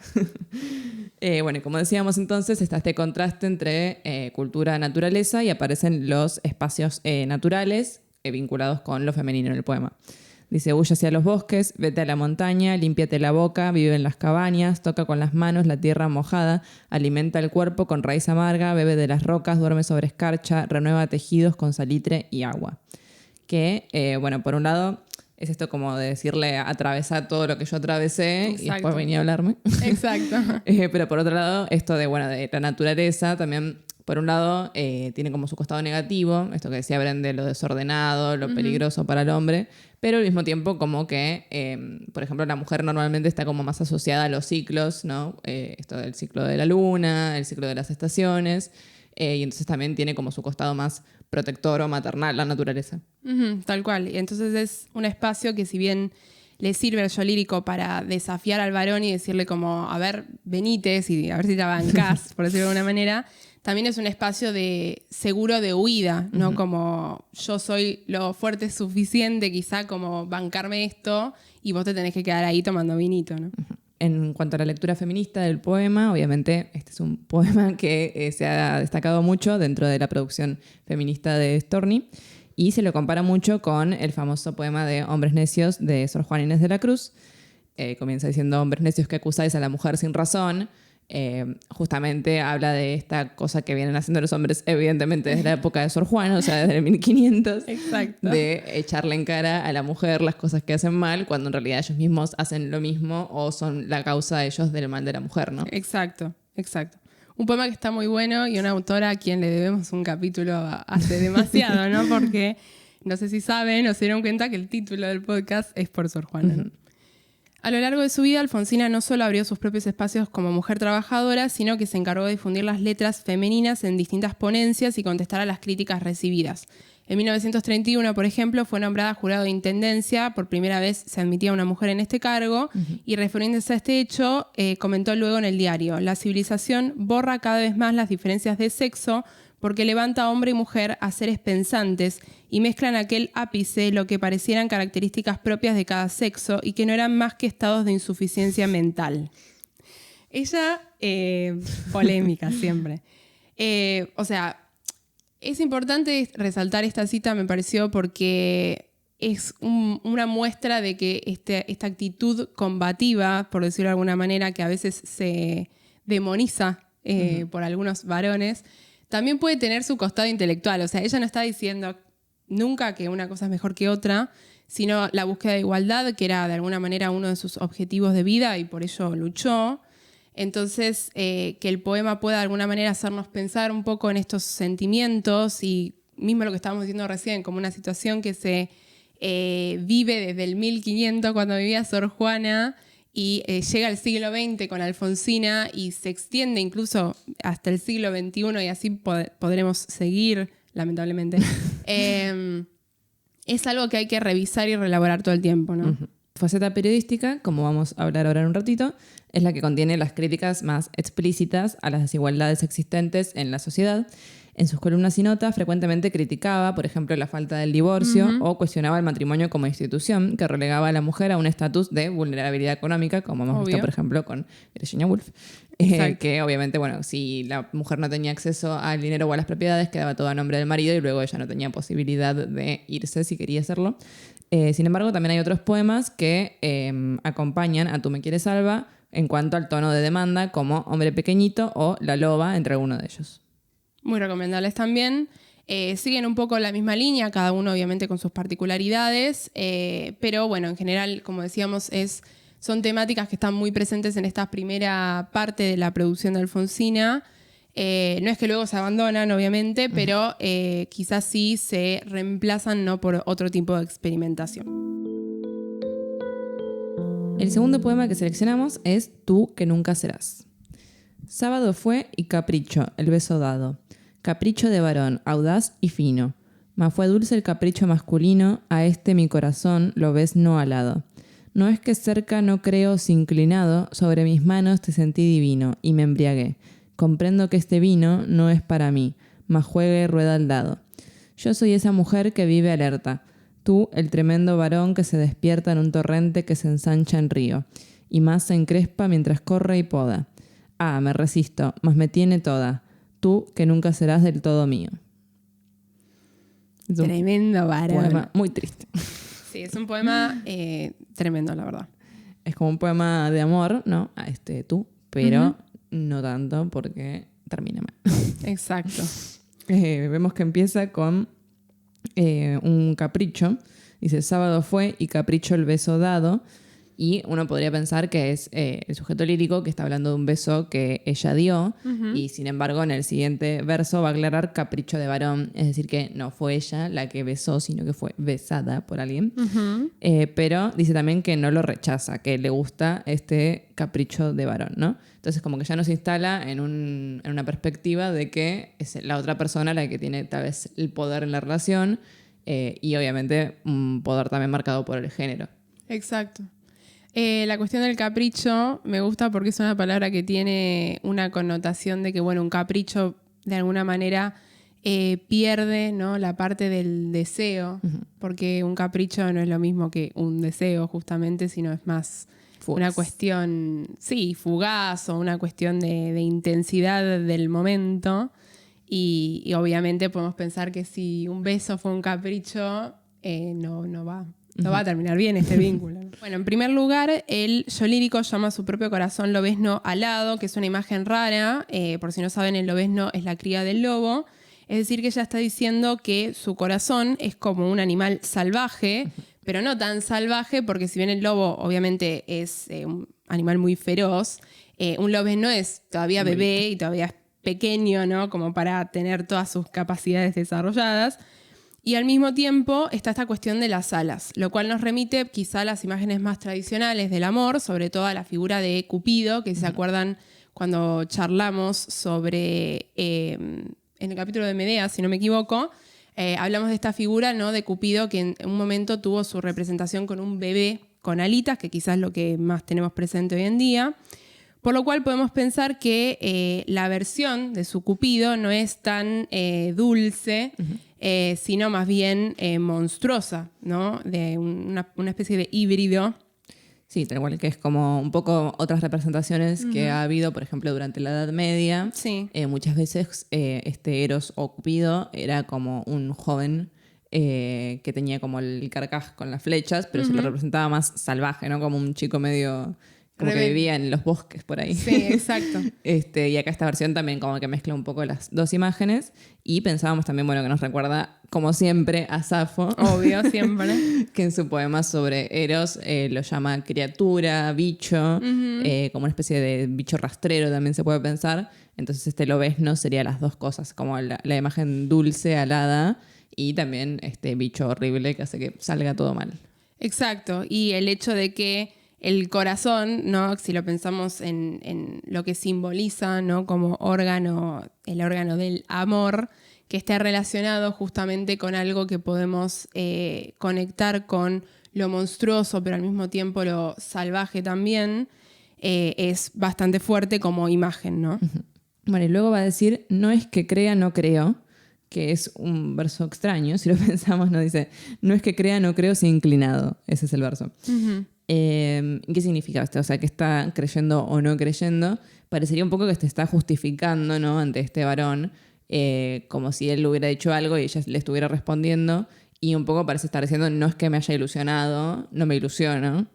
Bueno, como decíamos entonces, está este contraste entre cultura-naturaleza y aparecen los espacios naturales vinculados con lo femenino en el poema. Dice, huye hacia los bosques, vete a la montaña, límpiate la boca, vive en las cabañas, toca con las manos la tierra mojada, alimenta el cuerpo con raíz amarga, bebe de las rocas, duerme sobre escarcha, renueva tejidos con salitre y agua. Que, bueno, por un lado... Es esto como de decirle, atravesar todo lo que yo atravesé. Exacto. Y después venía a hablarme. Exacto. Pero por otro lado, esto de la naturaleza también, por un lado, tiene como su costado negativo, esto que decía Bren de lo desordenado, lo peligroso para el hombre, pero al mismo tiempo como que, por ejemplo, la mujer normalmente está como más asociada a los ciclos, ¿no? Esto del ciclo de la luna, el ciclo de las estaciones, y entonces también tiene como su costado más protector o maternal, la naturaleza. Tal cual. Y entonces es un espacio que si bien le sirve al yo lírico para desafiar al varón y decirle como, a ver, venites y a ver si te bancás, por decirlo de alguna manera, también es un espacio seguro de huida, ¿no? Como yo soy lo fuerte suficiente quizá como bancarme esto y vos te tenés que quedar ahí tomando vinito, ¿no? En cuanto a la lectura feminista del poema, obviamente este es un poema que se ha destacado mucho dentro de la producción feminista de Storni y se lo compara mucho con el famoso poema de Hombres necios de Sor Juana Inés de la Cruz. Comienza diciendo, hombres necios que acusáis a la mujer sin razón. Justamente habla de esta cosa que vienen haciendo los hombres evidentemente desde la época de Sor Juana, o sea, desde el 1500. Exacto. De echarle en cara a la mujer las cosas que hacen mal cuando en realidad ellos mismos hacen lo mismo o son la causa de ellos del mal de la mujer, ¿no? Exacto. Un poema que está muy bueno y una autora a quien le debemos un capítulo hace demasiado, ¿no? Porque no sé si saben o se dieron cuenta que el título del podcast es por Sor Juana, ¿no? A lo largo de su vida, Alfonsina no solo abrió sus propios espacios como mujer trabajadora, sino que se encargó de difundir las letras femeninas en distintas ponencias y contestar a las críticas recibidas. En 1931, por ejemplo, fue nombrada jurado de intendencia, por primera vez se admitía una mujer en este cargo, y refiriéndose a este hecho, comentó luego en el diario, la civilización borra cada vez más las diferencias de sexo porque levanta a hombre y mujer a seres pensantes y mezclan en aquel ápice lo que parecieran características propias de cada sexo y que no eran más que estados de insuficiencia mental. Ella, polémica siempre. O sea, es importante resaltar esta cita, me pareció, porque es una muestra de que esta actitud combativa, por decirlo de alguna manera, que a veces se demoniza por algunos varones, también puede tener su costado intelectual. O sea, ella no está diciendo nunca que una cosa es mejor que otra, sino la búsqueda de igualdad, que era de alguna manera uno de sus objetivos de vida y por ello luchó. Entonces, que el poema pueda de alguna manera hacernos pensar un poco en estos sentimientos y mismo lo que estábamos diciendo recién, como una situación que se vive desde el 1500 cuando vivía Sor Juana y llega al siglo XX con Alfonsina y se extiende incluso hasta el siglo XXI y así podremos seguir, lamentablemente. Es algo que hay que revisar y reelaborar todo el tiempo, ¿no? Faceta periodística, como vamos a hablar ahora en un ratito, es la que contiene las críticas más explícitas a las desigualdades existentes en la sociedad En sus columnas y notas frecuentemente criticaba, por ejemplo, la falta del divorcio o cuestionaba el matrimonio como institución que relegaba a la mujer a un estatus de vulnerabilidad económica, como hemos visto, por ejemplo, con Virginia Woolf. Que obviamente, bueno, si la mujer no tenía acceso al dinero o a las propiedades, quedaba todo a nombre del marido y luego ella no tenía posibilidad de irse si quería hacerlo. Sin embargo, también hay otros poemas que acompañan a Tú me quieres, Alba, en cuanto al tono de demanda, como Hombre pequeñito o La loba, entre algunos de ellos. Muy recomendables también. Siguen un poco la misma línea, cada uno obviamente con sus particularidades, pero bueno, en general, como decíamos, son temáticas que están muy presentes en esta primera parte de la producción de Alfonsina. No es que luego se abandonan, obviamente, pero quizás sí se reemplazan, ¿no?, por otro tipo de experimentación. El segundo poema que seleccionamos es Tú que nunca serás. Sábado fue y capricho, el beso dado. Capricho de varón, audaz y fino. Mas fue dulce el capricho masculino, a este mi corazón lo ves no alado. No es que cerca no creo si inclinado, sobre mis manos te sentí divino, y me embriagué. Comprendo que este vino no es para mí, mas juegue rueda al dado. Yo soy esa mujer que vive alerta. Tú, el tremendo varón que se despierta en un torrente que se ensancha en río, y más se encrespa mientras corre y poda. Ah, me resisto, mas me tiene toda. Tú, que nunca serás del todo mío. Es un Tremendo varón. poema muy triste. Sí, es un poema tremendo, la verdad. Es como un poema de amor, ¿no? A tú, pero no tanto porque termina mal. Exacto. Vemos que empieza con un capricho. Dice, sábado fue y capricho el beso dado. Y uno podría pensar que es el sujeto lírico que está hablando de un beso que ella dio. Y sin embargo, en el siguiente verso va a aclarar capricho de varón. Es decir, que no fue ella la que besó, sino que fue besada por alguien. Pero dice también que no lo rechaza, que le gusta este capricho de varón, ¿no? Entonces, como que ya nos instala en una perspectiva de que es la otra persona la que tiene tal vez el poder en la relación. Y obviamente un poder también marcado por el género. Exacto. La cuestión del capricho me gusta porque es una palabra que tiene una connotación de que, bueno, un capricho de alguna manera pierde, ¿no?, la parte del deseo, porque un capricho no es lo mismo que un deseo justamente, sino es más fugaz. Una cuestión, sí, fugaz o una cuestión de intensidad del momento. Y obviamente podemos pensar que si un beso fue un capricho, no va a terminar bien este vínculo. Bueno, en primer lugar, el yo lírico llama a su propio corazón lobezno alado, que es una imagen rara. Por si no saben, el lobezno es la cría del lobo. Es decir, que ella está diciendo que su corazón es como un animal salvaje, pero no tan salvaje, porque si bien el lobo obviamente es un animal muy feroz, un lobezno es todavía bebé y todavía es pequeño, ¿no?, como para tener todas sus capacidades desarrolladas. Y al mismo tiempo está esta cuestión de las alas, lo cual nos remite quizá a las imágenes más tradicionales del amor, sobre todo a la figura de Cupido, que se acuerdan cuando charlamos sobre, en el capítulo de Medea, si no me equivoco, hablamos de esta figura, ¿no?, de Cupido que en un momento tuvo su representación con un bebé con alitas, que quizás es lo que más tenemos presente hoy en día. Por lo cual podemos pensar que la versión de su Cupido no es tan dulce, sino más bien monstruosa, ¿no?, de una especie de híbrido. Sí, tal cual, que es como un poco otras representaciones que ha habido, por ejemplo, durante la Edad Media. Sí. Muchas veces este Eros o Cupido era como un joven que tenía como el carcaj con las flechas, pero se lo representaba más salvaje, ¿no? Como un chico medio... como que vivía en los bosques por ahí. Sí, exacto. Y acá esta versión también como que mezcla un poco las dos imágenes. Y pensábamos también, bueno, que nos recuerda, como siempre, a Safo. Obvio, siempre. Que en su poema sobre Eros lo llama criatura, bicho, como una especie de bicho rastrero también se puede pensar. Entonces este lobezno sería las dos cosas, como la imagen dulce, alada, y también este bicho horrible que hace que salga todo mal. Exacto. Y el hecho de que el corazón, ¿no?, si lo pensamos en lo que simboliza, ¿no?, como órgano, el órgano del amor, que esté relacionado justamente con algo que podemos conectar con lo monstruoso, pero al mismo tiempo lo salvaje también, es bastante fuerte como imagen, ¿no? Bueno, y luego va a decir, no es que crea, no creo, que es un verso extraño, si lo pensamos, ¿no? Dice, no es que crea, no creo, sino inclinado. Ese es el verso. Ujú. ¿Qué significa esto? O sea, que está creyendo o no creyendo. Parecería un poco que te está justificando, ¿no? Ante este varón, como si él le hubiera dicho algo y ella le estuviera respondiendo. Y un poco parece estar diciendo, no es que me haya ilusionado, no me ilusiono.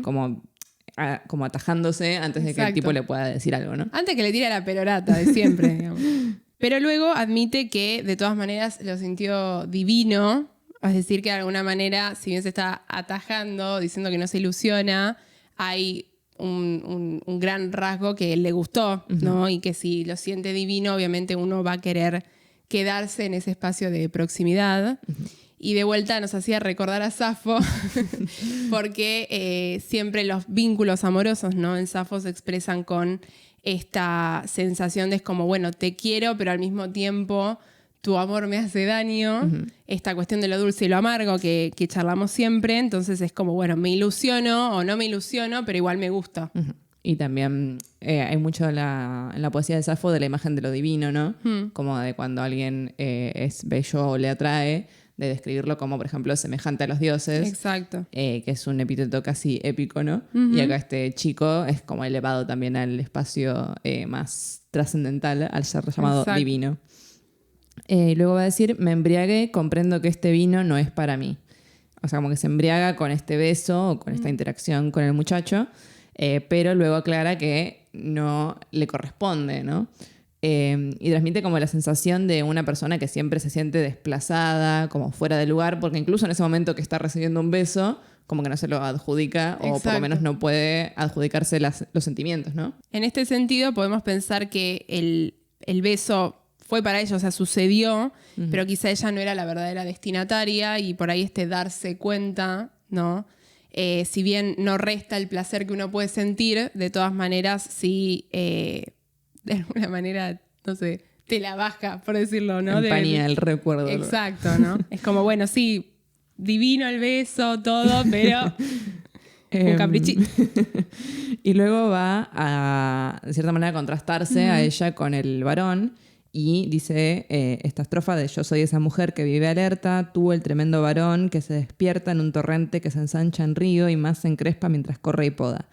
Como atajándose antes de que el Exacto. tipo le pueda decir algo, ¿no? Antes que le tire la perorata de siempre, digamos. Pero luego admite que de todas maneras lo sintió divino, es decir, que de alguna manera, si bien se está atajando, diciendo que no se ilusiona, hay un gran rasgo que le gustó, ¿no? Y que si lo siente divino, obviamente uno va a querer quedarse en ese espacio de proximidad. Y de vuelta nos hacía recordar a Safo, porque siempre los vínculos amorosos, ¿no? En Safo se expresan con esta sensación de es como, bueno, te quiero, pero al mismo tiempo tu amor me hace daño. Esta cuestión de lo dulce y lo amargo que charlamos siempre. Entonces es como, bueno, me ilusiono o no me ilusiono, pero igual me gusta. Y también hay mucho en la poesía de Safo de la imagen de lo divino, ¿no? Como de cuando alguien es bello o le atrae, de describirlo como, por ejemplo, semejante a los dioses. Exacto. Que es un epíteto casi épico, ¿no? Y acá este chico es como elevado también al espacio más trascendental, al ser llamado Exacto. divino. Luego va a decir, me embriagué, comprendo que este vino no es para mí. O sea, como que se embriaga con este beso o con esta interacción con el muchacho, pero luego aclara que no le corresponde, ¿no? Y transmite como la sensación de una persona que siempre se siente desplazada, como fuera de lugar, porque incluso en ese momento que está recibiendo un beso, como que no se lo adjudica, o por lo menos no puede adjudicarse los sentimientos, ¿no? En este sentido podemos pensar que el beso fue para ella, o sea, sucedió, pero quizá ella no era la verdadera destinataria y por ahí darse cuenta, ¿no? Si bien no resta el placer que uno puede sentir, de todas maneras sí, de alguna manera, no sé, te la baja, por decirlo, ¿no? Empaña el recuerdo. Exacto, ¿no? Es como, bueno, sí, divino el beso, todo, pero un caprichito. Y luego va a, de cierta manera, contrastarse a ella con el varón y dice esta estrofa de yo soy esa mujer que vive alerta, tú el tremendo varón que se despierta en un torrente que se ensancha en río y más se encrespa mientras corre y poda.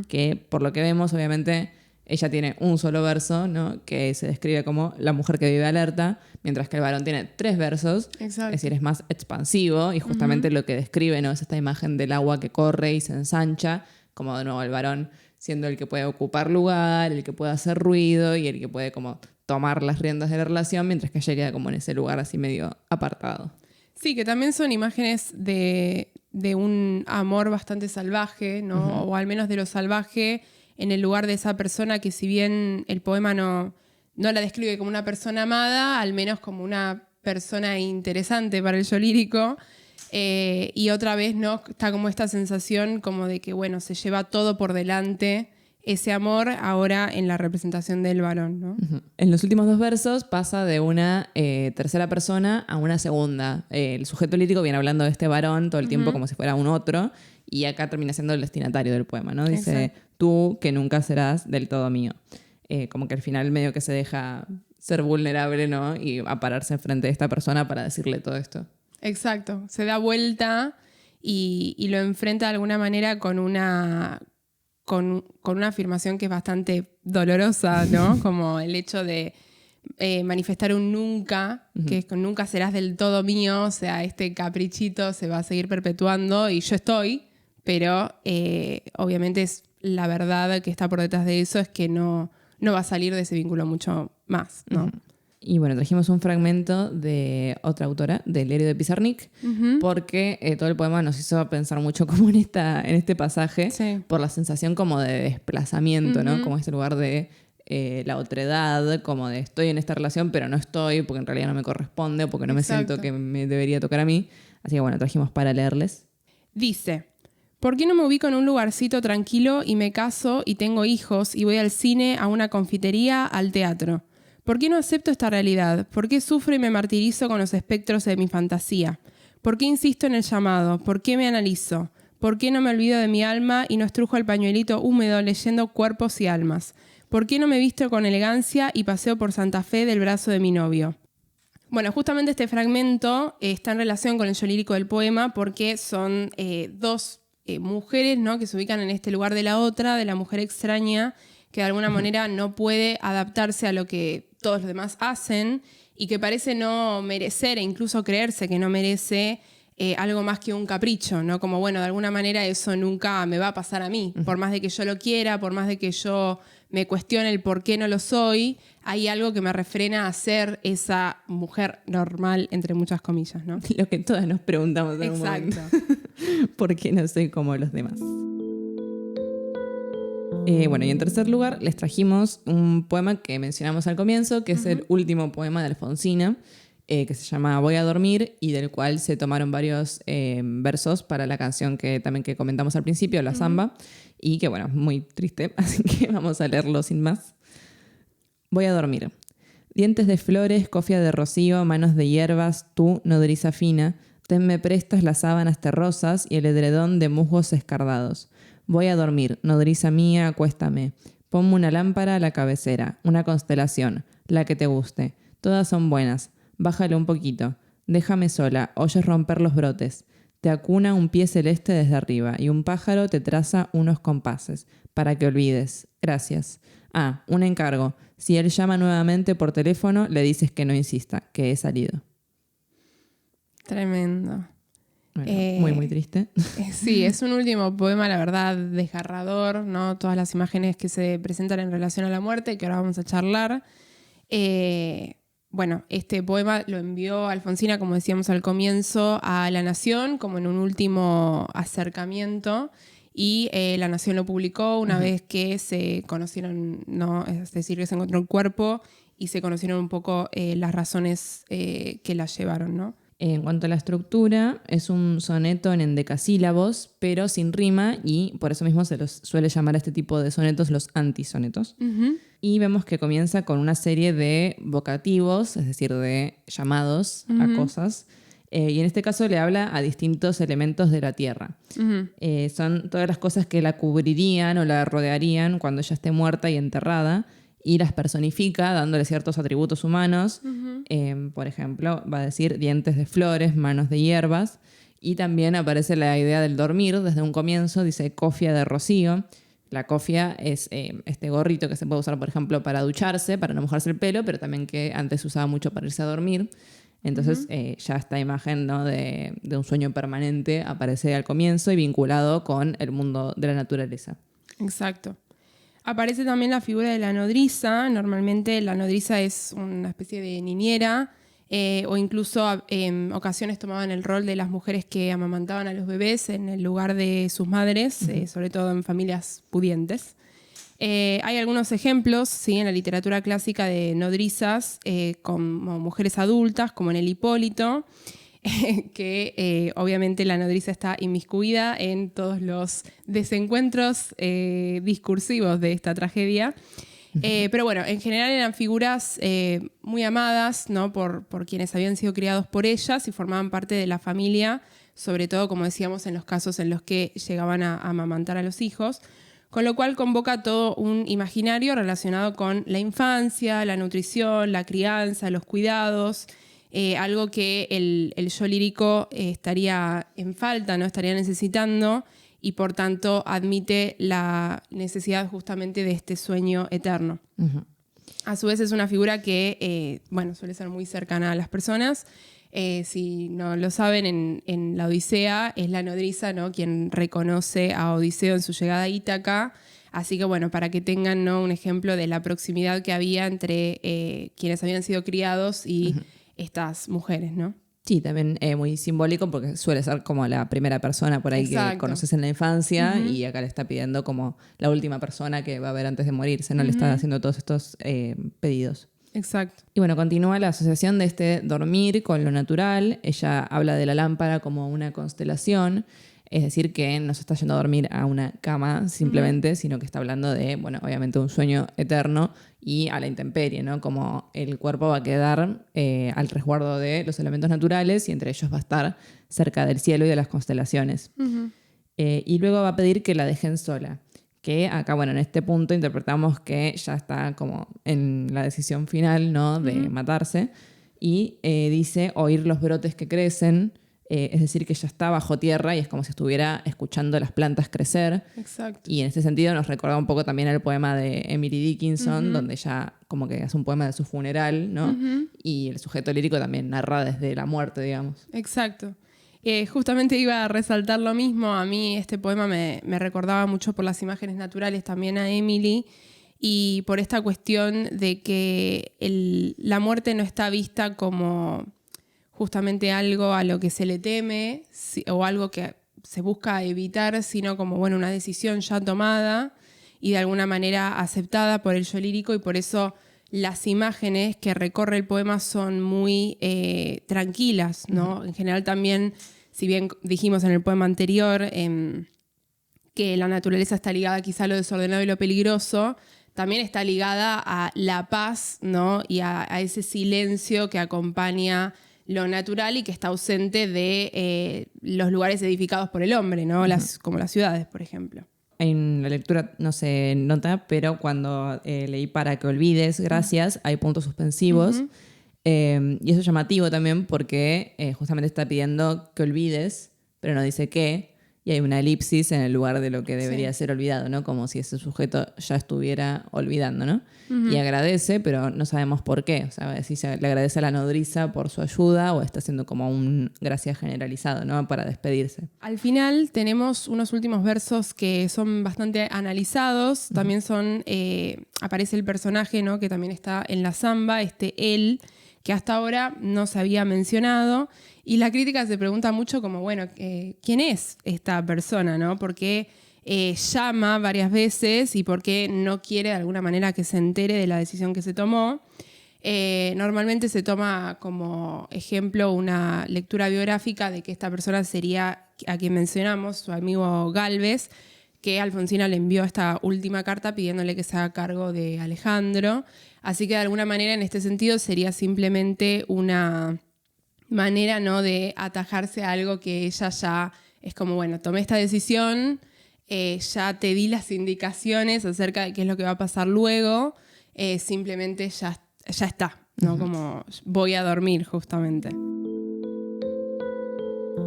Que por lo que vemos, obviamente, ella tiene un solo verso, ¿no? Que se describe como la mujer que vive alerta, mientras que el varón tiene 3 versos. Exacto. Es decir, es más expansivo y justamente lo que describe, ¿no? Es esta imagen del agua que corre y se ensancha, como de nuevo el varón siendo el que puede ocupar lugar, el que puede hacer ruido y el que puede como tomar las riendas de la relación, mientras que ella queda como en ese lugar así medio apartado. Sí, que también son imágenes de un amor bastante salvaje, ¿no? O al menos de lo salvaje en el lugar de esa persona que, si bien el poema no la describe como una persona amada, al menos como una persona interesante para el yo lírico. Y otra vez, ¿no? Está como esta sensación como de que, bueno, se lleva todo por delante ese amor ahora en la representación del varón, ¿no? En los últimos 2 versos pasa de una tercera persona a una segunda. El sujeto lírico viene hablando de este varón todo el tiempo como si fuera un otro, y acá termina siendo el destinatario del poema, ¿no? Dice, tú que nunca serás del todo mío. Como que al final medio que se deja ser vulnerable, ¿no? Y a pararse frente a esta persona para decirle todo esto. Exacto. Se da vuelta y lo enfrenta de alguna manera con una afirmación que es bastante dolorosa, ¿no? Como el hecho de manifestar un nunca, que es con nunca serás del todo mío, o sea, este caprichito se va a seguir perpetuando y yo estoy, pero obviamente es la verdad que está por detrás de eso es que no va a salir de ese vínculo mucho más, ¿no? Y bueno, trajimos un fragmento de otra autora, del Diario de Pizarnik, porque todo el poema nos hizo pensar mucho como en este pasaje, por la sensación como de desplazamiento, ¿no? Como este lugar de la otredad, como de estoy en esta relación, pero no estoy, porque en realidad no me corresponde, o porque no me siento que me debería tocar a mí. Así que bueno, trajimos para leerles. Dice, ¿por qué no me ubico en un lugarcito tranquilo y me caso y tengo hijos y voy al cine, a una confitería, al teatro? ¿Por qué no acepto esta realidad? ¿Por qué sufro y me martirizo con los espectros de mi fantasía? ¿Por qué insisto en el llamado? ¿Por qué me analizo? ¿Por qué no me olvido de mi alma y no estrujo el pañuelito húmedo leyendo Cuerpos y Almas? ¿Por qué no me visto con elegancia y paseo por Santa Fe del brazo de mi novio? Bueno, justamente este fragmento está en relación con el yo lírico del poema porque son dos mujeres, ¿no?, que se ubican en este lugar de la otra, de la mujer extraña, que de alguna manera no puede adaptarse a lo que todos los demás hacen y que parece no merecer e incluso creerse que no merece algo más que un capricho, ¿no? Como, bueno, de alguna manera eso nunca me va a pasar a mí. Por más de que yo lo quiera, por más de que yo me cuestione el por qué no lo soy, hay algo que me refrena a ser esa mujer normal, entre muchas comillas, ¿no? Lo que todas nos preguntamos en un momento. ¿Por qué no soy como los demás? Bueno, y en tercer lugar les trajimos un poema que mencionamos al comienzo, que es el último poema de Alfonsina, que se llama Voy a dormir, y del cual se tomaron varios versos para la canción que también que comentamos al principio, La Zamba, y que bueno, muy triste, así que vamos a leerlo sin más. Voy a dormir. Dientes de flores, cofia de rocío, manos de hierbas, tú, nodriza fina, tenme prestas las sábanas terrosas y el edredón de musgos escardados. Voy a dormir, nodriza mía, acuéstame. Ponme una lámpara a la cabecera, una constelación, la que te guste. Todas son buenas. Bájale un poquito. Déjame sola, oyes romper los brotes. Te acuna un pie celeste desde arriba y un pájaro te traza unos compases, para que olvides. Gracias. Ah, un encargo. Si él llama nuevamente por teléfono, le dices que no insista, que he salido. Tremendo. Bueno, muy triste. Sí, es un último poema, la verdad, desgarrador, ¿no? Todas las imágenes que se presentan en relación a la muerte, que ahora vamos a charlar. Bueno, este poema lo envió Alfonsina, como decíamos al comienzo, a La Nación, como en un último acercamiento, y La Nación lo publicó una vez que se conocieron, ¿no? Es decir, que se encontró el cuerpo y se conocieron un poco las razones que la llevaron, ¿no? En cuanto a la estructura, es un soneto en endecasílabos, pero sin rima, y por eso mismo se los suele llamar a este tipo de sonetos los antisonetos. Y vemos que comienza con una serie de vocativos, es decir, de llamados a cosas, y en este caso le habla a distintos elementos de la tierra. Son todas las cosas que la cubrirían o la rodearían cuando ella esté muerta y enterrada, y las personifica dándole ciertos atributos humanos. Por ejemplo, va a decir dientes de flores, manos de hierbas, y también aparece la idea del dormir desde un comienzo, dice cofia de rocío. La cofia es este gorrito que se puede usar, por ejemplo, para ducharse, para no mojarse el pelo, pero también que antes se usaba mucho para irse a dormir. Entonces ya esta imagen, ¿no?, de un sueño permanente aparece al comienzo y vinculado con el mundo de la naturaleza. Exacto. Aparece también la figura de la nodriza. Normalmente la nodriza es una especie de niñera o incluso en ocasiones tomaban el rol de las mujeres que amamantaban a los bebés en el lugar de sus madres, sobre todo en familias pudientes. Hay algunos ejemplos, ¿sí?, en la literatura clásica de nodrizas como mujeres adultas, como en el Hipólito, que obviamente la nodriza está inmiscuida en todos los desencuentros discursivos de esta tragedia. Pero bueno, en general eran figuras muy amadas, ¿no?, por quienes habían sido criados por ellas y formaban parte de la familia, sobre todo, como decíamos, en los casos en los que llegaban a amamantar a los hijos, con lo cual convoca todo un imaginario relacionado con la infancia, la nutrición, la crianza, los cuidados. Algo que el yo lírico estaría en falta, ¿no?, estaría necesitando, y por tanto admite la necesidad justamente de este sueño eterno. A su vez es una figura que suele ser muy cercana a las personas. Si no lo saben, en la Odisea es la nodriza, ¿no?, quien reconoce a Odiseo en su llegada a Ítaca. Así que bueno, para que tengan, ¿no?, un ejemplo de la proximidad que había entre quienes habían sido criados y estas mujeres, ¿no? Sí, también muy simbólico porque suele ser como la primera persona por ahí que conoces en la infancia y acá le está pidiendo como la última persona que va a ver antes de morirse, ¿no? Le está haciendo todos estos pedidos. Exacto. Y bueno, continúa la asociación de este dormir con lo natural. Ella habla de la lámpara como una constelación, es decir, que no se está yendo a dormir a una cama simplemente, sino que está hablando de, bueno, obviamente un sueño eterno y a la intemperie, ¿no? Como el cuerpo va a quedar al resguardo de los elementos naturales y entre ellos va a estar cerca del cielo y de las constelaciones. Y luego va a pedir que la dejen sola, que acá, bueno, en este punto interpretamos que ya está como en la decisión final, ¿no?, de matarse. y dice oír los brotes que crecen, es decir, que ella está bajo tierra y es como si estuviera escuchando las plantas crecer. Exacto. Y en este sentido nos recuerda un poco también el poema de Emily Dickinson, donde ella como que hace un poema de su funeral, ¿no? Y el sujeto lírico también narra desde la muerte, digamos. Exacto. Justamente iba a resaltar lo mismo. A mí este poema me recordaba mucho por las imágenes naturales también a Emily y por esta cuestión de que la muerte no está vista como justamente algo a lo que se le teme o algo que se busca evitar, sino como bueno, una decisión ya tomada y de alguna manera aceptada por el yo lírico, y por eso las imágenes que recorre el poema son muy tranquilas, ¿no? En general también, si bien dijimos en el poema anterior que la naturaleza está ligada quizá a lo desordenado y lo peligroso, también está ligada a la paz, ¿no? Y a ese silencio que acompaña lo natural y que está ausente de los lugares edificados por el hombre, ¿no? Como las ciudades, por ejemplo. En la lectura no se nota, pero cuando leí Para que olvides, gracias, hay puntos suspensivos. Y eso es llamativo también porque justamente está pidiendo que olvides, pero no dice qué. Y hay una elipsis en el lugar de lo que debería ser olvidado, ¿no? Como si ese sujeto ya estuviera olvidando, ¿no? Y agradece, pero no sabemos por qué. O sea, si le agradece a la nodriza por su ayuda o está haciendo como un gracias generalizado, ¿no? Para despedirse. Al final tenemos unos últimos versos que son bastante analizados. También aparece el personaje, ¿no? Que también está en la samba, él, que hasta ahora no se había mencionado. Y la crítica se pregunta mucho como, bueno, ¿quién es esta persona, no? ¿Por qué llama varias veces y por qué no quiere de alguna manera que se entere de la decisión que se tomó? Normalmente se toma como ejemplo una lectura biográfica de que esta persona sería a quien mencionamos, su amigo Gálvez, que Alfonsina le envió esta última carta pidiéndole que se haga cargo de Alejandro. Así que de alguna manera en este sentido sería simplemente una manera, ¿no?, de atajarse a algo que ella ya es como, bueno, tomé esta decisión, ya te di las indicaciones acerca de qué es lo que va a pasar luego, simplemente ya está, ¿no? Como voy a dormir justamente.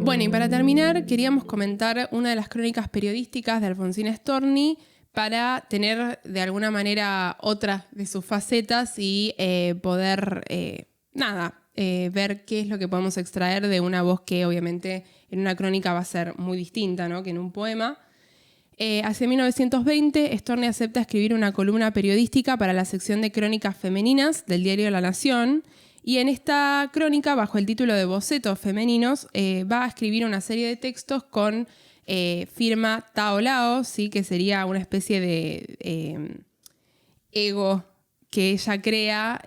Bueno, y para terminar queríamos comentar una de las crónicas periodísticas de Alfonsina Storni para tener de alguna manera otra de sus facetas y poder, ver qué es lo que podemos extraer de una voz que obviamente en una crónica va a ser muy distinta, ¿no?, que en un poema. Hacia 1920, Storni acepta escribir una columna periodística para la sección de crónicas femeninas del diario La Nación, y en esta crónica, bajo el título de Bocetos Femeninos, va a escribir una serie de textos con firma Tao Lao, ¿sí?, que sería una especie de ego que ella crea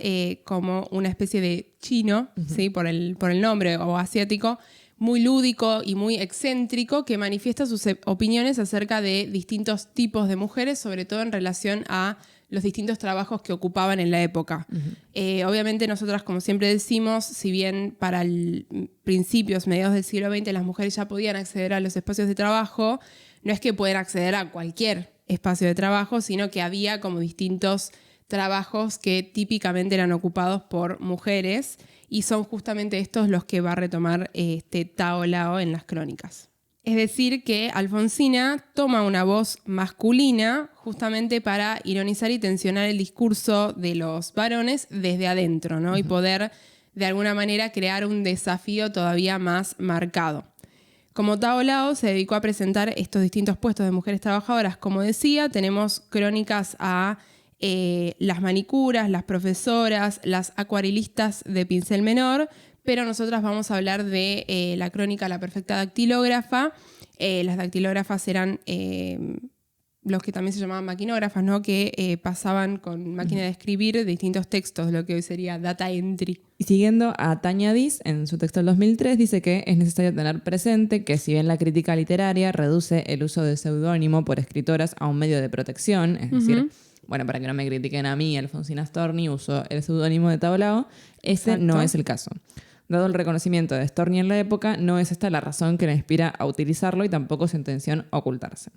como una especie de chino, ¿sí?, por el nombre, o asiático, muy lúdico y muy excéntrico, que manifiesta sus opiniones acerca de distintos tipos de mujeres, sobre todo en relación a los distintos trabajos que ocupaban en la época. Obviamente nosotras, como siempre decimos, si bien para principios, mediados del siglo XX, las mujeres ya podían acceder a los espacios de trabajo, no es que puedan acceder a cualquier espacio de trabajo, sino que había como distintos trabajos que típicamente eran ocupados por mujeres, y son justamente estos los que va a retomar Tao Lao en las crónicas. Es decir, que Alfonsina toma una voz masculina justamente para ironizar y tensionar el discurso de los varones desde adentro, ¿no? Y poder de alguna manera crear un desafío todavía más marcado. Como Tao Lao se dedicó a presentar estos distintos puestos de mujeres trabajadoras, como decía, tenemos crónicas a las manicuras, las profesoras, las acuarelistas de pincel menor, pero nosotras vamos a hablar de la crónica La Perfecta Dactilógrafa. Las dactilógrafas eran los que también se llamaban maquinógrafas, ¿no?, que pasaban con máquina de escribir distintos textos, lo que hoy sería data entry. Y siguiendo a Tania Diz, en su texto del 2003, dice que es necesario tener presente que si bien la crítica literaria reduce el uso de seudónimo por escritoras a un medio de protección, es decir, bueno, para que no me critiquen a mí, Alfonsina Storni, uso el seudónimo de Tao Lao, ese no es el caso. Dado el reconocimiento de Storni en la época, no es esta la razón que la inspira a utilizarlo y tampoco su intención ocultarse.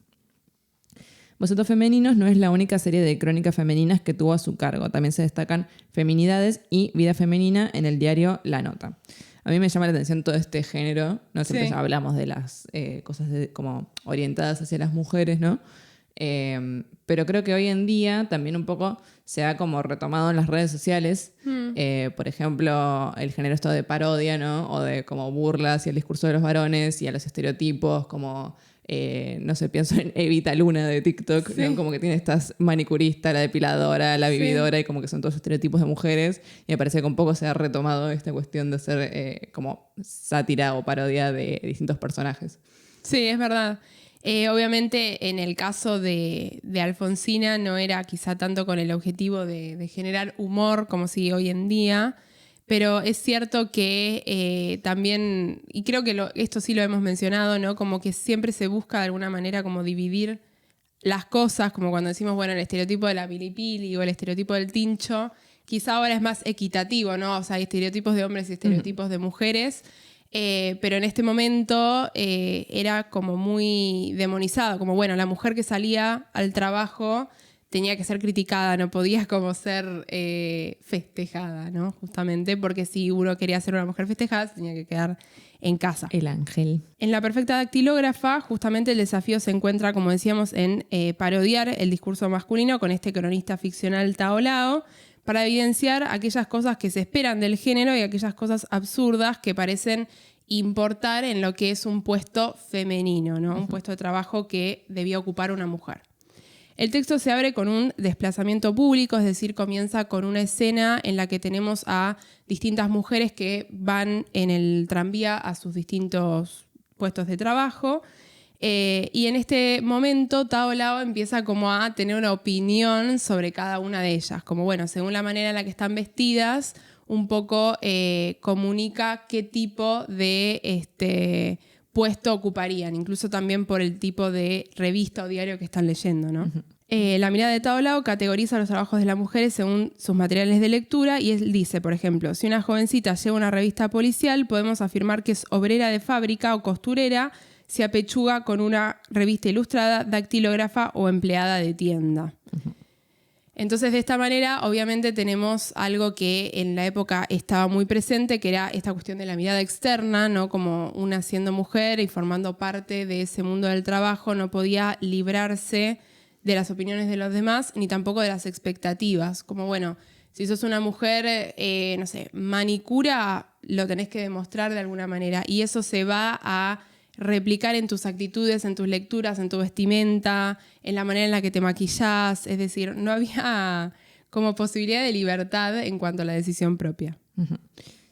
Bocetos Femeninos no es la única serie de crónicas femeninas que tuvo a su cargo. También se destacan Feminidades y Vida Femenina en el diario La Nota. A mí me llama la atención todo este género. No siempre ya hablamos de las cosas como orientadas hacia las mujeres, ¿no? Pero creo que hoy en día también un poco se ha como retomado en las redes sociales. Por ejemplo, el género esto de parodia, ¿no? O de como burlas hacia el discurso de los varones y a los estereotipos, como, no sé, pienso en Evita Luna de TikTok, ¿no? Como que tiene estas manicuristas, la depiladora, la vividora, y como que son todos estereotipos de mujeres. Y me parece que un poco se ha retomado esta cuestión de hacer como sátira o parodia de distintos personajes. Sí, es verdad. Obviamente en el caso de Alfonsina no era quizá tanto con el objetivo de generar humor como si hoy en día, pero es cierto que también, y creo que esto sí lo hemos mencionado, ¿no? Como que siempre se busca de alguna manera como dividir las cosas, como cuando decimos, bueno, el estereotipo de la pilipili o el estereotipo del tincho, quizá ahora es más equitativo, ¿no? O sea, hay estereotipos de hombres y estereotipos de mujeres. Pero en este momento era como muy demonizado, como bueno, la mujer que salía al trabajo tenía que ser criticada, no podía como ser festejada, ¿no? Justamente porque si uno quería ser una mujer festejada, se tenía que quedar en casa. El ángel. En La Perfecta Dactilógrafa, justamente el desafío se encuentra, como decíamos, en parodiar el discurso masculino con este cronista ficcional Tao Lao, para evidenciar aquellas cosas que se esperan del género y aquellas cosas absurdas que parecen importar en lo que es un puesto femenino, ¿no? Un puesto de trabajo que debía ocupar una mujer. El texto se abre con un desplazamiento público, es decir, comienza con una escena en la que tenemos a distintas mujeres que van en el tranvía a sus distintos puestos de trabajo. Y en este momento Tao Lao empieza como a tener una opinión sobre cada una de ellas, como bueno, según la manera en la que están vestidas, un poco comunica qué tipo de puesto ocuparían, incluso también por el tipo de revista o diario que están leyendo, ¿no? La mirada de Tao Lao categoriza los trabajos de las mujeres según sus materiales de lectura y él dice, por ejemplo, si una jovencita lleva una revista policial, podemos afirmar que es obrera de fábrica o costurera, se apechuga con una revista ilustrada, dactilógrafa o empleada de tienda. Entonces, de esta manera, obviamente tenemos algo que en la época estaba muy presente, que era esta cuestión de la mirada externa, ¿no? Como una siendo mujer y formando parte de ese mundo del trabajo, no podía librarse de las opiniones de los demás, ni tampoco de las expectativas. Como, bueno, si sos una mujer, no sé, manicura, lo tenés que demostrar de alguna manera. Y eso se va a replicar en tus actitudes, en tus lecturas, en tu vestimenta, en la manera en la que te maquillás. Es decir, no había como posibilidad de libertad en cuanto a la decisión propia.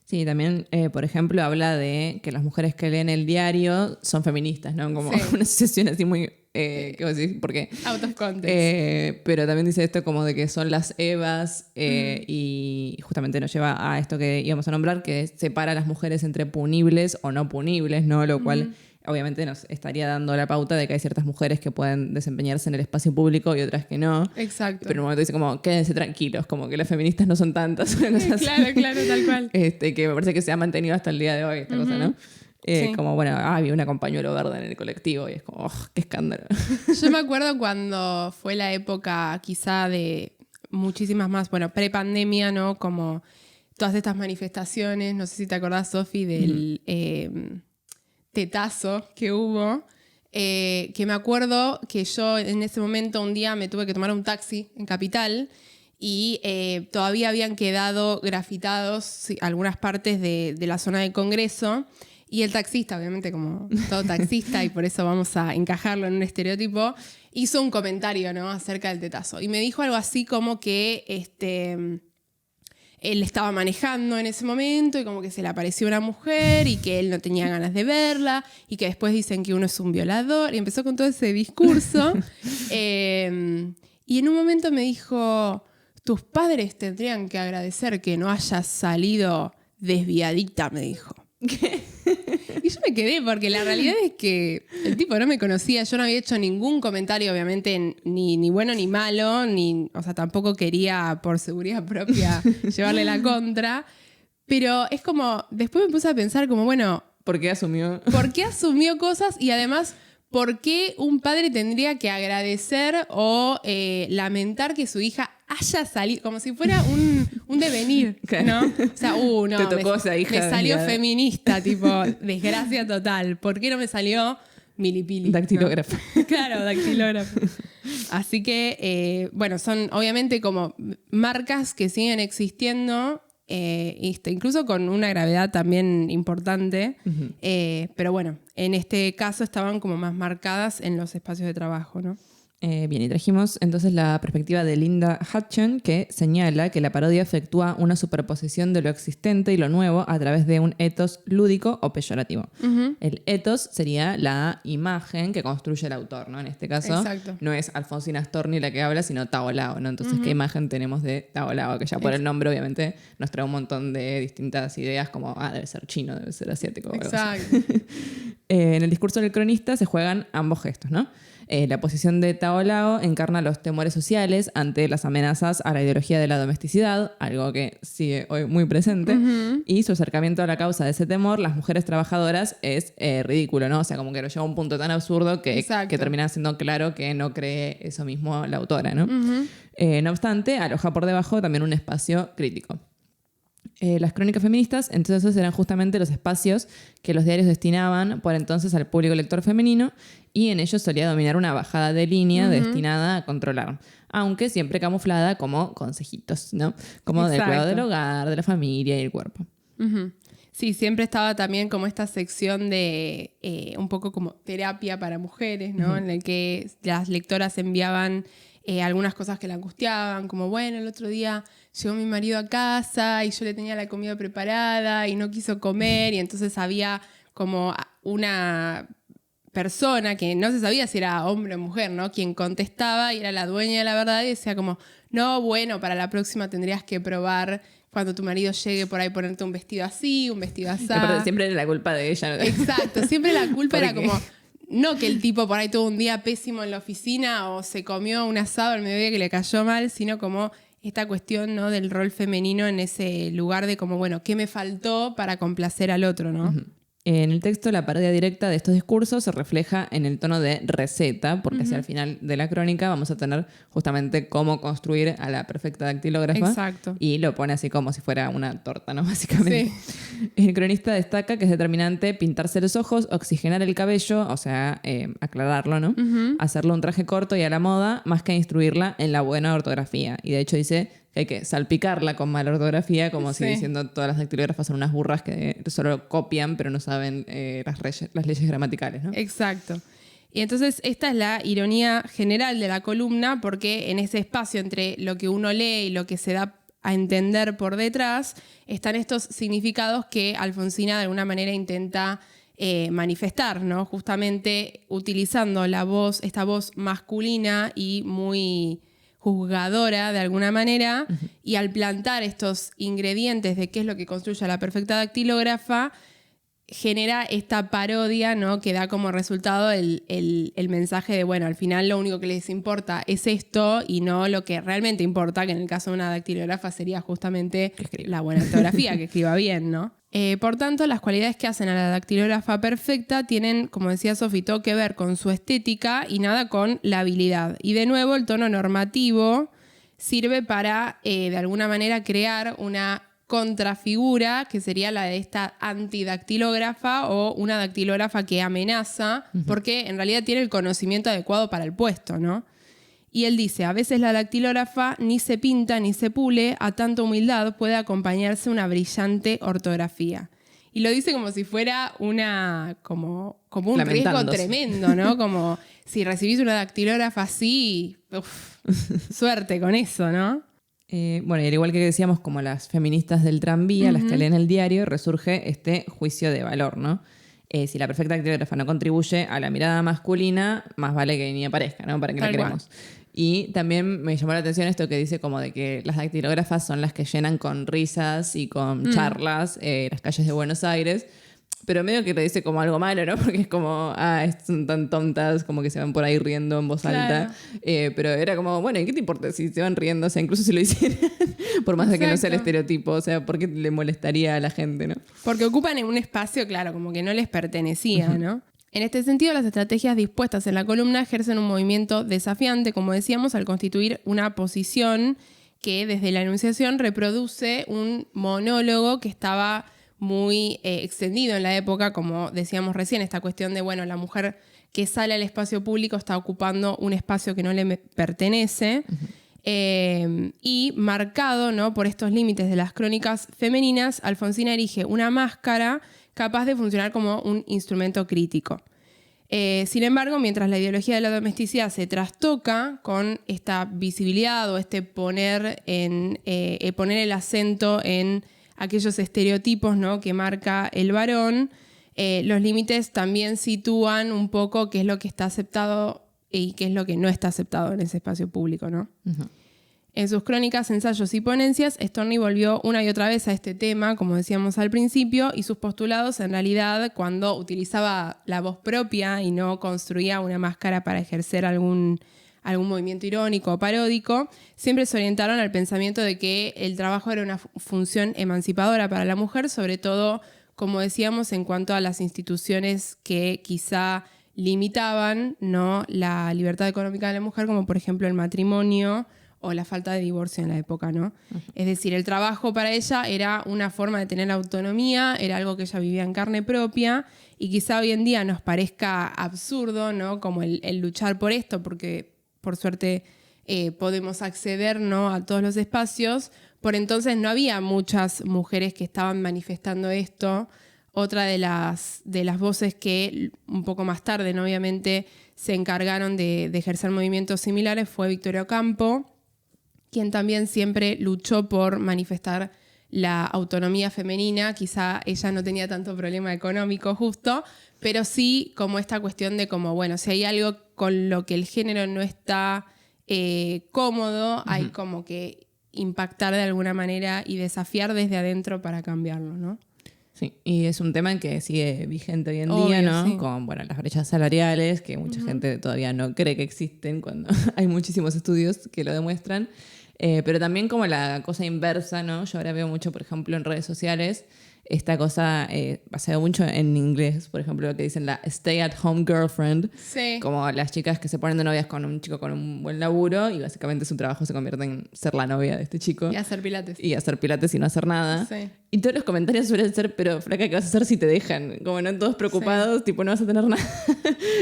Sí, también, por ejemplo, habla de que las mujeres que leen el diario son feministas, ¿no? Como una asociación así muy... ¿qué vos decís? Porque, out of context. pero también dice esto como de que son las Evas y justamente nos lleva a esto que íbamos a nombrar, que separa a las mujeres entre punibles o no punibles, ¿no? Lo cual obviamente nos estaría dando la pauta de que hay ciertas mujeres que pueden desempeñarse en el espacio público y otras que no. Exacto. Pero en un momento dice como, quédense tranquilos, como que las feministas no son tantas. Claro, tal cual. Que me parece que se ha mantenido hasta el día de hoy esta cosa, ¿no? Sí. Como, bueno, había una con pañuelo verde en el colectivo y es como, qué escándalo. Yo me acuerdo cuando fue la época quizá de muchísimas más, bueno, pre-pandemia, ¿no? Como todas estas manifestaciones, no sé si te acordás, Sofi, del tetazo que hubo, que me acuerdo que yo en ese momento un día me tuve que tomar un taxi en Capital y todavía habían quedado grafitados algunas partes de la zona del Congreso. Y el taxista, obviamente como todo taxista, y por eso vamos a encajarlo en un estereotipo, hizo un comentario, ¿no? Acerca del tetazo. Y me dijo algo así como que él estaba manejando en ese momento y como que se le apareció una mujer y que él no tenía ganas de verla y que después dicen que uno es un violador. Y empezó con todo ese discurso. Y en un momento me dijo, tus padres tendrían que agradecer que no hayas salido desviadita, me dijo. ¿Qué? Y yo me quedé porque la realidad es que el tipo no me conocía, yo no había hecho ningún comentario, obviamente, ni bueno ni malo, o sea, tampoco quería por seguridad propia llevarle la contra, pero es como, después me puse a pensar como, bueno, ¿por qué asumió? ¿Por qué asumió cosas? Y además, ¿por qué un padre tendría que agradecer o lamentar que su hija haya salido? Como si fuera un devenir, ¿no? O sea, no, te tocó esa hija me salió enviada. feminista, tipo, desgracia total. ¿Por qué no me salió milipili? Dactilógrafa. ¿No? Claro, dactilógrafa. Así que, bueno, son obviamente como marcas que siguen existiendo, incluso con una gravedad también importante, pero bueno, en este caso estaban como más marcadas en los espacios de trabajo, ¿no? Bien, y trajimos entonces la perspectiva de Linda Hutcheon, que señala que la parodia efectúa una superposición de lo existente y lo nuevo a través de un ethos lúdico o peyorativo. El ethos sería la imagen que construye el autor, ¿no? En este caso, Exacto. no es Alfonsina Storni la que habla, sino Tao Lao, ¿no? Entonces, ¿qué imagen tenemos de Tao Lao? Que ya por el nombre, obviamente, nos trae un montón de distintas ideas, como, debe ser chino, debe ser asiático. O algo así. Exacto. En el discurso del cronista se juegan ambos gestos, ¿no? La posición de Tao Lao encarna los temores sociales ante las amenazas a la ideología de la domesticidad, algo que sigue hoy muy presente, y su acercamiento a la causa de ese temor, las mujeres trabajadoras, es ridículo, ¿no? O sea, como que lo lleva a un punto tan absurdo que termina siendo claro que no cree eso mismo la autora, ¿no? No obstante, aloja por debajo también un espacio crítico. Las crónicas feministas, entonces, eran justamente los espacios que los diarios destinaban por entonces al público lector femenino, y en ellos solía dominar una bajada de línea destinada a controlar, aunque siempre camuflada como consejitos, ¿no? Como del cuidado del hogar, de la familia y el cuerpo. Sí, siempre estaba también como esta sección de un poco como terapia para mujeres, ¿no? En el que las lectoras enviaban algunas cosas que la angustiaban, como, bueno, el otro día llegó mi marido a casa y yo le tenía la comida preparada y no quiso comer, y entonces había como una persona que no se sabía si era hombre o mujer, ¿no? Quien contestaba y era la dueña de la verdad y decía como, no, bueno, para la próxima tendrías que probar cuando tu marido llegue por ahí ponerte un vestido así, un vestido así. Siempre era la culpa de ella, ¿no? Exacto, siempre la culpa era como, no que el tipo por ahí tuvo un día pésimo en la oficina o se comió un asado al mediodía que le cayó mal, sino como esta cuestión, ¿no? Del rol femenino en ese lugar de como, bueno, ¿qué me faltó para complacer al otro, ¿no? En el texto, la parodia directa de estos discursos se refleja en el tono de receta, porque hacia el final de la crónica vamos a tener justamente cómo construir a la perfecta dactilógrafa. Exacto. Y lo pone así como si fuera una torta, ¿no? Básicamente. Sí. El cronista destaca que es determinante pintarse los ojos, oxigenar el cabello, o sea, aclararlo, ¿no? Hacerle un traje corto y a la moda, más que instruirla en la buena ortografía. Y de hecho dice que hay que salpicarla con mala ortografía, como si diciendo todas las dactilógrafas son unas burras que solo copian, pero no saben las leyes gramaticales, ¿no? Exacto. Y entonces esta es la ironía general de la columna, porque en ese espacio entre lo que uno lee y lo que se da a entender por detrás, están estos significados que Alfonsina de alguna manera intenta manifestar, ¿no? Justamente utilizando esta voz masculina y muy juzgadora de alguna manera, y al plantar estos ingredientes de qué es lo que construye a la perfecta dactilógrafa, genera esta parodia, ¿no? Que da como resultado el mensaje de, bueno, al final lo único que les importa es esto y no lo que realmente importa, que en el caso de una dactilógrafa sería justamente la buena ortografía, que escriba bien, ¿no? Por tanto, las cualidades que hacen a la dactilógrafa perfecta tienen, como decía Sofi, todo que ver con su estética y nada con la habilidad. Y de nuevo, el tono normativo sirve para, de alguna manera, crear una contrafigura, que sería la de esta antidactilógrafa o una dactilógrafa que amenaza, porque en realidad tiene el conocimiento adecuado para el puesto, ¿no? Y él dice, a veces la dactilógrafa ni se pinta ni se pule, a tanta humildad puede acompañarse una brillante ortografía. Y lo dice como si fuera como un riesgo tremendo, ¿no? Como si recibís una dactilógrafa así, suerte con eso, ¿no? Bueno, y al igual que decíamos, como las feministas del tranvía, las que leen el diario, resurge este juicio de valor, ¿no? Si la perfecta dactilógrafa no contribuye a la mirada masculina, más vale que ni aparezca, ¿no? ¿Para qué la queremos? Y también me llamó la atención esto que dice como de que las dactilógrafas son las que llenan con risas y con charlas las calles de Buenos Aires, pero medio que lo dice como algo malo, ¿no? Porque es como, son tan tontas, como que se van por ahí riendo en voz alta. Pero era como, bueno, ¿y qué te importa si se van riendo? O sea, incluso si lo hicieran, por más de que no sea el estereotipo, o sea, ¿por qué le molestaría a la gente, no? Porque ocupan en un espacio, claro, como que no les pertenecía, ¿no? En este sentido, las estrategias dispuestas en la columna ejercen un movimiento desafiante, como decíamos, al constituir una posición que desde la enunciación reproduce un monólogo que estaba muy extendido en la época, como decíamos recién, esta cuestión de, bueno, la mujer que sale al espacio público está ocupando un espacio que no le pertenece. Y marcado, ¿no?, por estos límites de las crónicas femeninas, Alfonsina erige una máscara capaz de funcionar como un instrumento crítico. Sin embargo, mientras la ideología de la domesticidad se trastoca con esta visibilidad o este poner el acento en aquellos estereotipos, ¿no?, que marca el varón, los límites también sitúan un poco qué es lo que está aceptado y qué es lo que no está aceptado en ese espacio público, ¿no? Uh-huh. En sus crónicas, ensayos y ponencias, Storni volvió una y otra vez a este tema, como decíamos al principio, y sus postulados, en realidad, cuando utilizaba la voz propia y no construía una máscara para ejercer algún movimiento irónico o paródico, siempre se orientaron al pensamiento de que el trabajo era una función emancipadora para la mujer, sobre todo, como decíamos, en cuanto a las instituciones que quizá limitaban, ¿no?, la libertad económica de la mujer, como por ejemplo el matrimonio o la falta de divorcio en la época, ¿no? Uh-huh. Es decir, el trabajo para ella era una forma de tener autonomía, era algo que ella vivía en carne propia, y quizá hoy en día nos parezca absurdo, ¿no?, como el luchar por esto, porque por suerte podemos acceder, ¿no?, a todos los espacios. Por entonces no había muchas mujeres que estaban manifestando esto. Otra de las voces que un poco más tarde, ¿no?, obviamente se encargaron de ejercer movimientos similares fue Victoria Ocampo, quien también siempre luchó por manifestar la autonomía femenina. Quizá ella no tenía tanto problema económico justo, pero sí como esta cuestión de como, bueno, si hay algo con lo que el género no está cómodo, uh-huh, hay como que impactar de alguna manera y desafiar desde adentro para cambiarlo, ¿no? Sí, y es un tema que sigue vigente hoy en día, ¿no? Sí. Con, bueno, las brechas salariales, que mucha uh-huh gente todavía no cree que existen, cuando hay muchísimos estudios que lo demuestran. Pero también como la cosa inversa, ¿no? Yo ahora veo mucho, por ejemplo, en redes sociales, esta cosa basada mucho en inglés, por ejemplo, lo que dicen la stay-at-home girlfriend. Sí. Como las chicas que se ponen de novias con un chico con un buen laburo y básicamente su trabajo se convierte en ser la novia de este chico. Y hacer pilates. Y hacer pilates y no hacer nada. Sí. Y todos los comentarios suelen ser, pero flaca, ¿qué vas a hacer si te dejan? Como no todos preocupados, sí, tipo no vas a tener nada.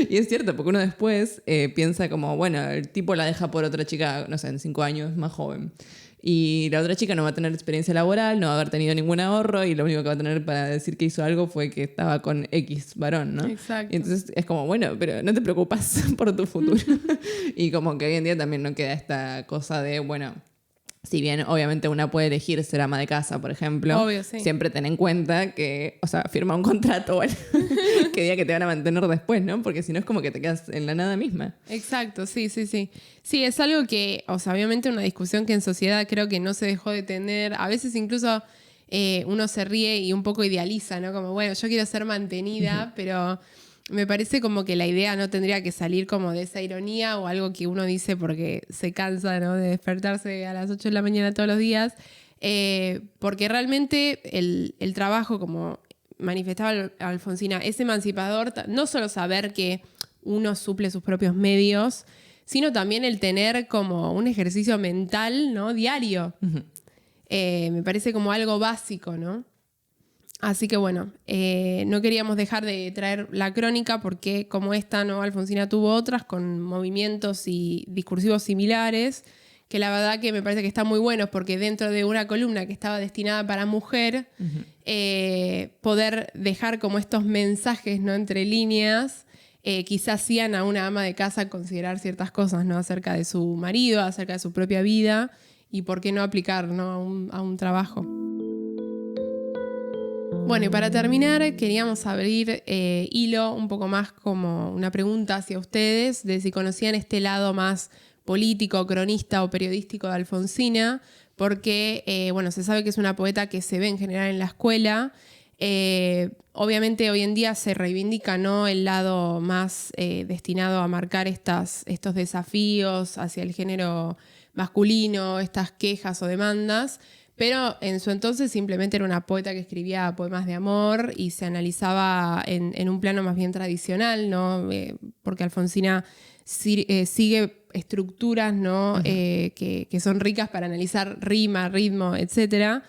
Y es cierto, porque uno después piensa como, bueno, el tipo la deja por otra chica, no sé, en 5 años más joven. Y la otra chica no va a tener experiencia laboral, no va a haber tenido ningún ahorro y lo único que va a tener para decir que hizo algo fue que estaba con X varón, ¿no? Exacto. Y entonces es como, bueno, pero no te preocupas por tu futuro. Y como que hoy en día también no queda esta cosa de, bueno, si bien obviamente una puede elegir ser ama de casa, por ejemplo, obvio, sí, siempre ten en cuenta que, o sea, firma un contrato o algo que diga que te van a mantener después, ¿no? Porque si no es como que te quedas en la nada misma. Exacto, sí. Sí, es algo que, o sea, obviamente una discusión que en sociedad creo que no se dejó de tener. A veces incluso uno se ríe y un poco idealiza, ¿no? Como, bueno, yo quiero ser mantenida, uh-huh, pero me parece como que la idea no tendría que salir como de esa ironía o algo que uno dice porque se cansa, ¿no?, de despertarse a las 8 de la mañana todos los días, porque realmente el trabajo, como manifestaba Alfonsina, es emancipador, no solo saber que uno suple sus propios medios, sino también el tener como un ejercicio mental, ¿no?, diario. Uh-huh. Me parece como algo básico, ¿no? Así que bueno, no queríamos dejar de traer la crónica porque como esta, ¿no?, Alfonsina tuvo otras con movimientos y discursivos similares, que la verdad que me parece que están muy buenos porque dentro de una columna que estaba destinada para mujer, uh-huh, poder dejar como estos mensajes, ¿no?, entre líneas, quizás hacían a una ama de casa considerar ciertas cosas, ¿no?, acerca de su marido, acerca de su propia vida y por qué no aplicar, ¿no?, a un trabajo. Bueno, y para terminar, queríamos abrir hilo un poco más como una pregunta hacia ustedes de si conocían este lado más político, cronista o periodístico de Alfonsina, porque, bueno, se sabe que es una poeta que se ve en general en la escuela. Obviamente hoy en día se reivindica, ¿no?, el lado más destinado a marcar estos desafíos hacia el género masculino, estas quejas o demandas. pero en su entonces simplemente era una poeta que escribía poemas de amor y se analizaba en un plano más bien tradicional, ¿no? Porque Alfonsina sigue estructuras, ¿no? Que son ricas para analizar rima, ritmo, etc.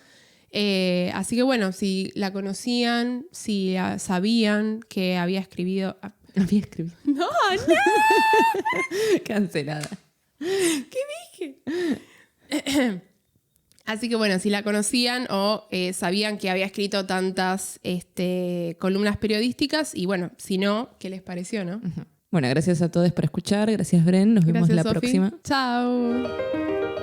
Así que bueno, si la conocían, si sabían que había escribido... Había escrito. ¡No, no! Cancelada. ¿Qué dije? Así que bueno, si la conocían o sabían que había escrito tantas columnas periodísticas, y bueno, si no, ¿qué les pareció, no? Bueno, gracias a todos por escuchar. Gracias, Bren. Nos vemos Gracias, la Sofi. próxima. Chao.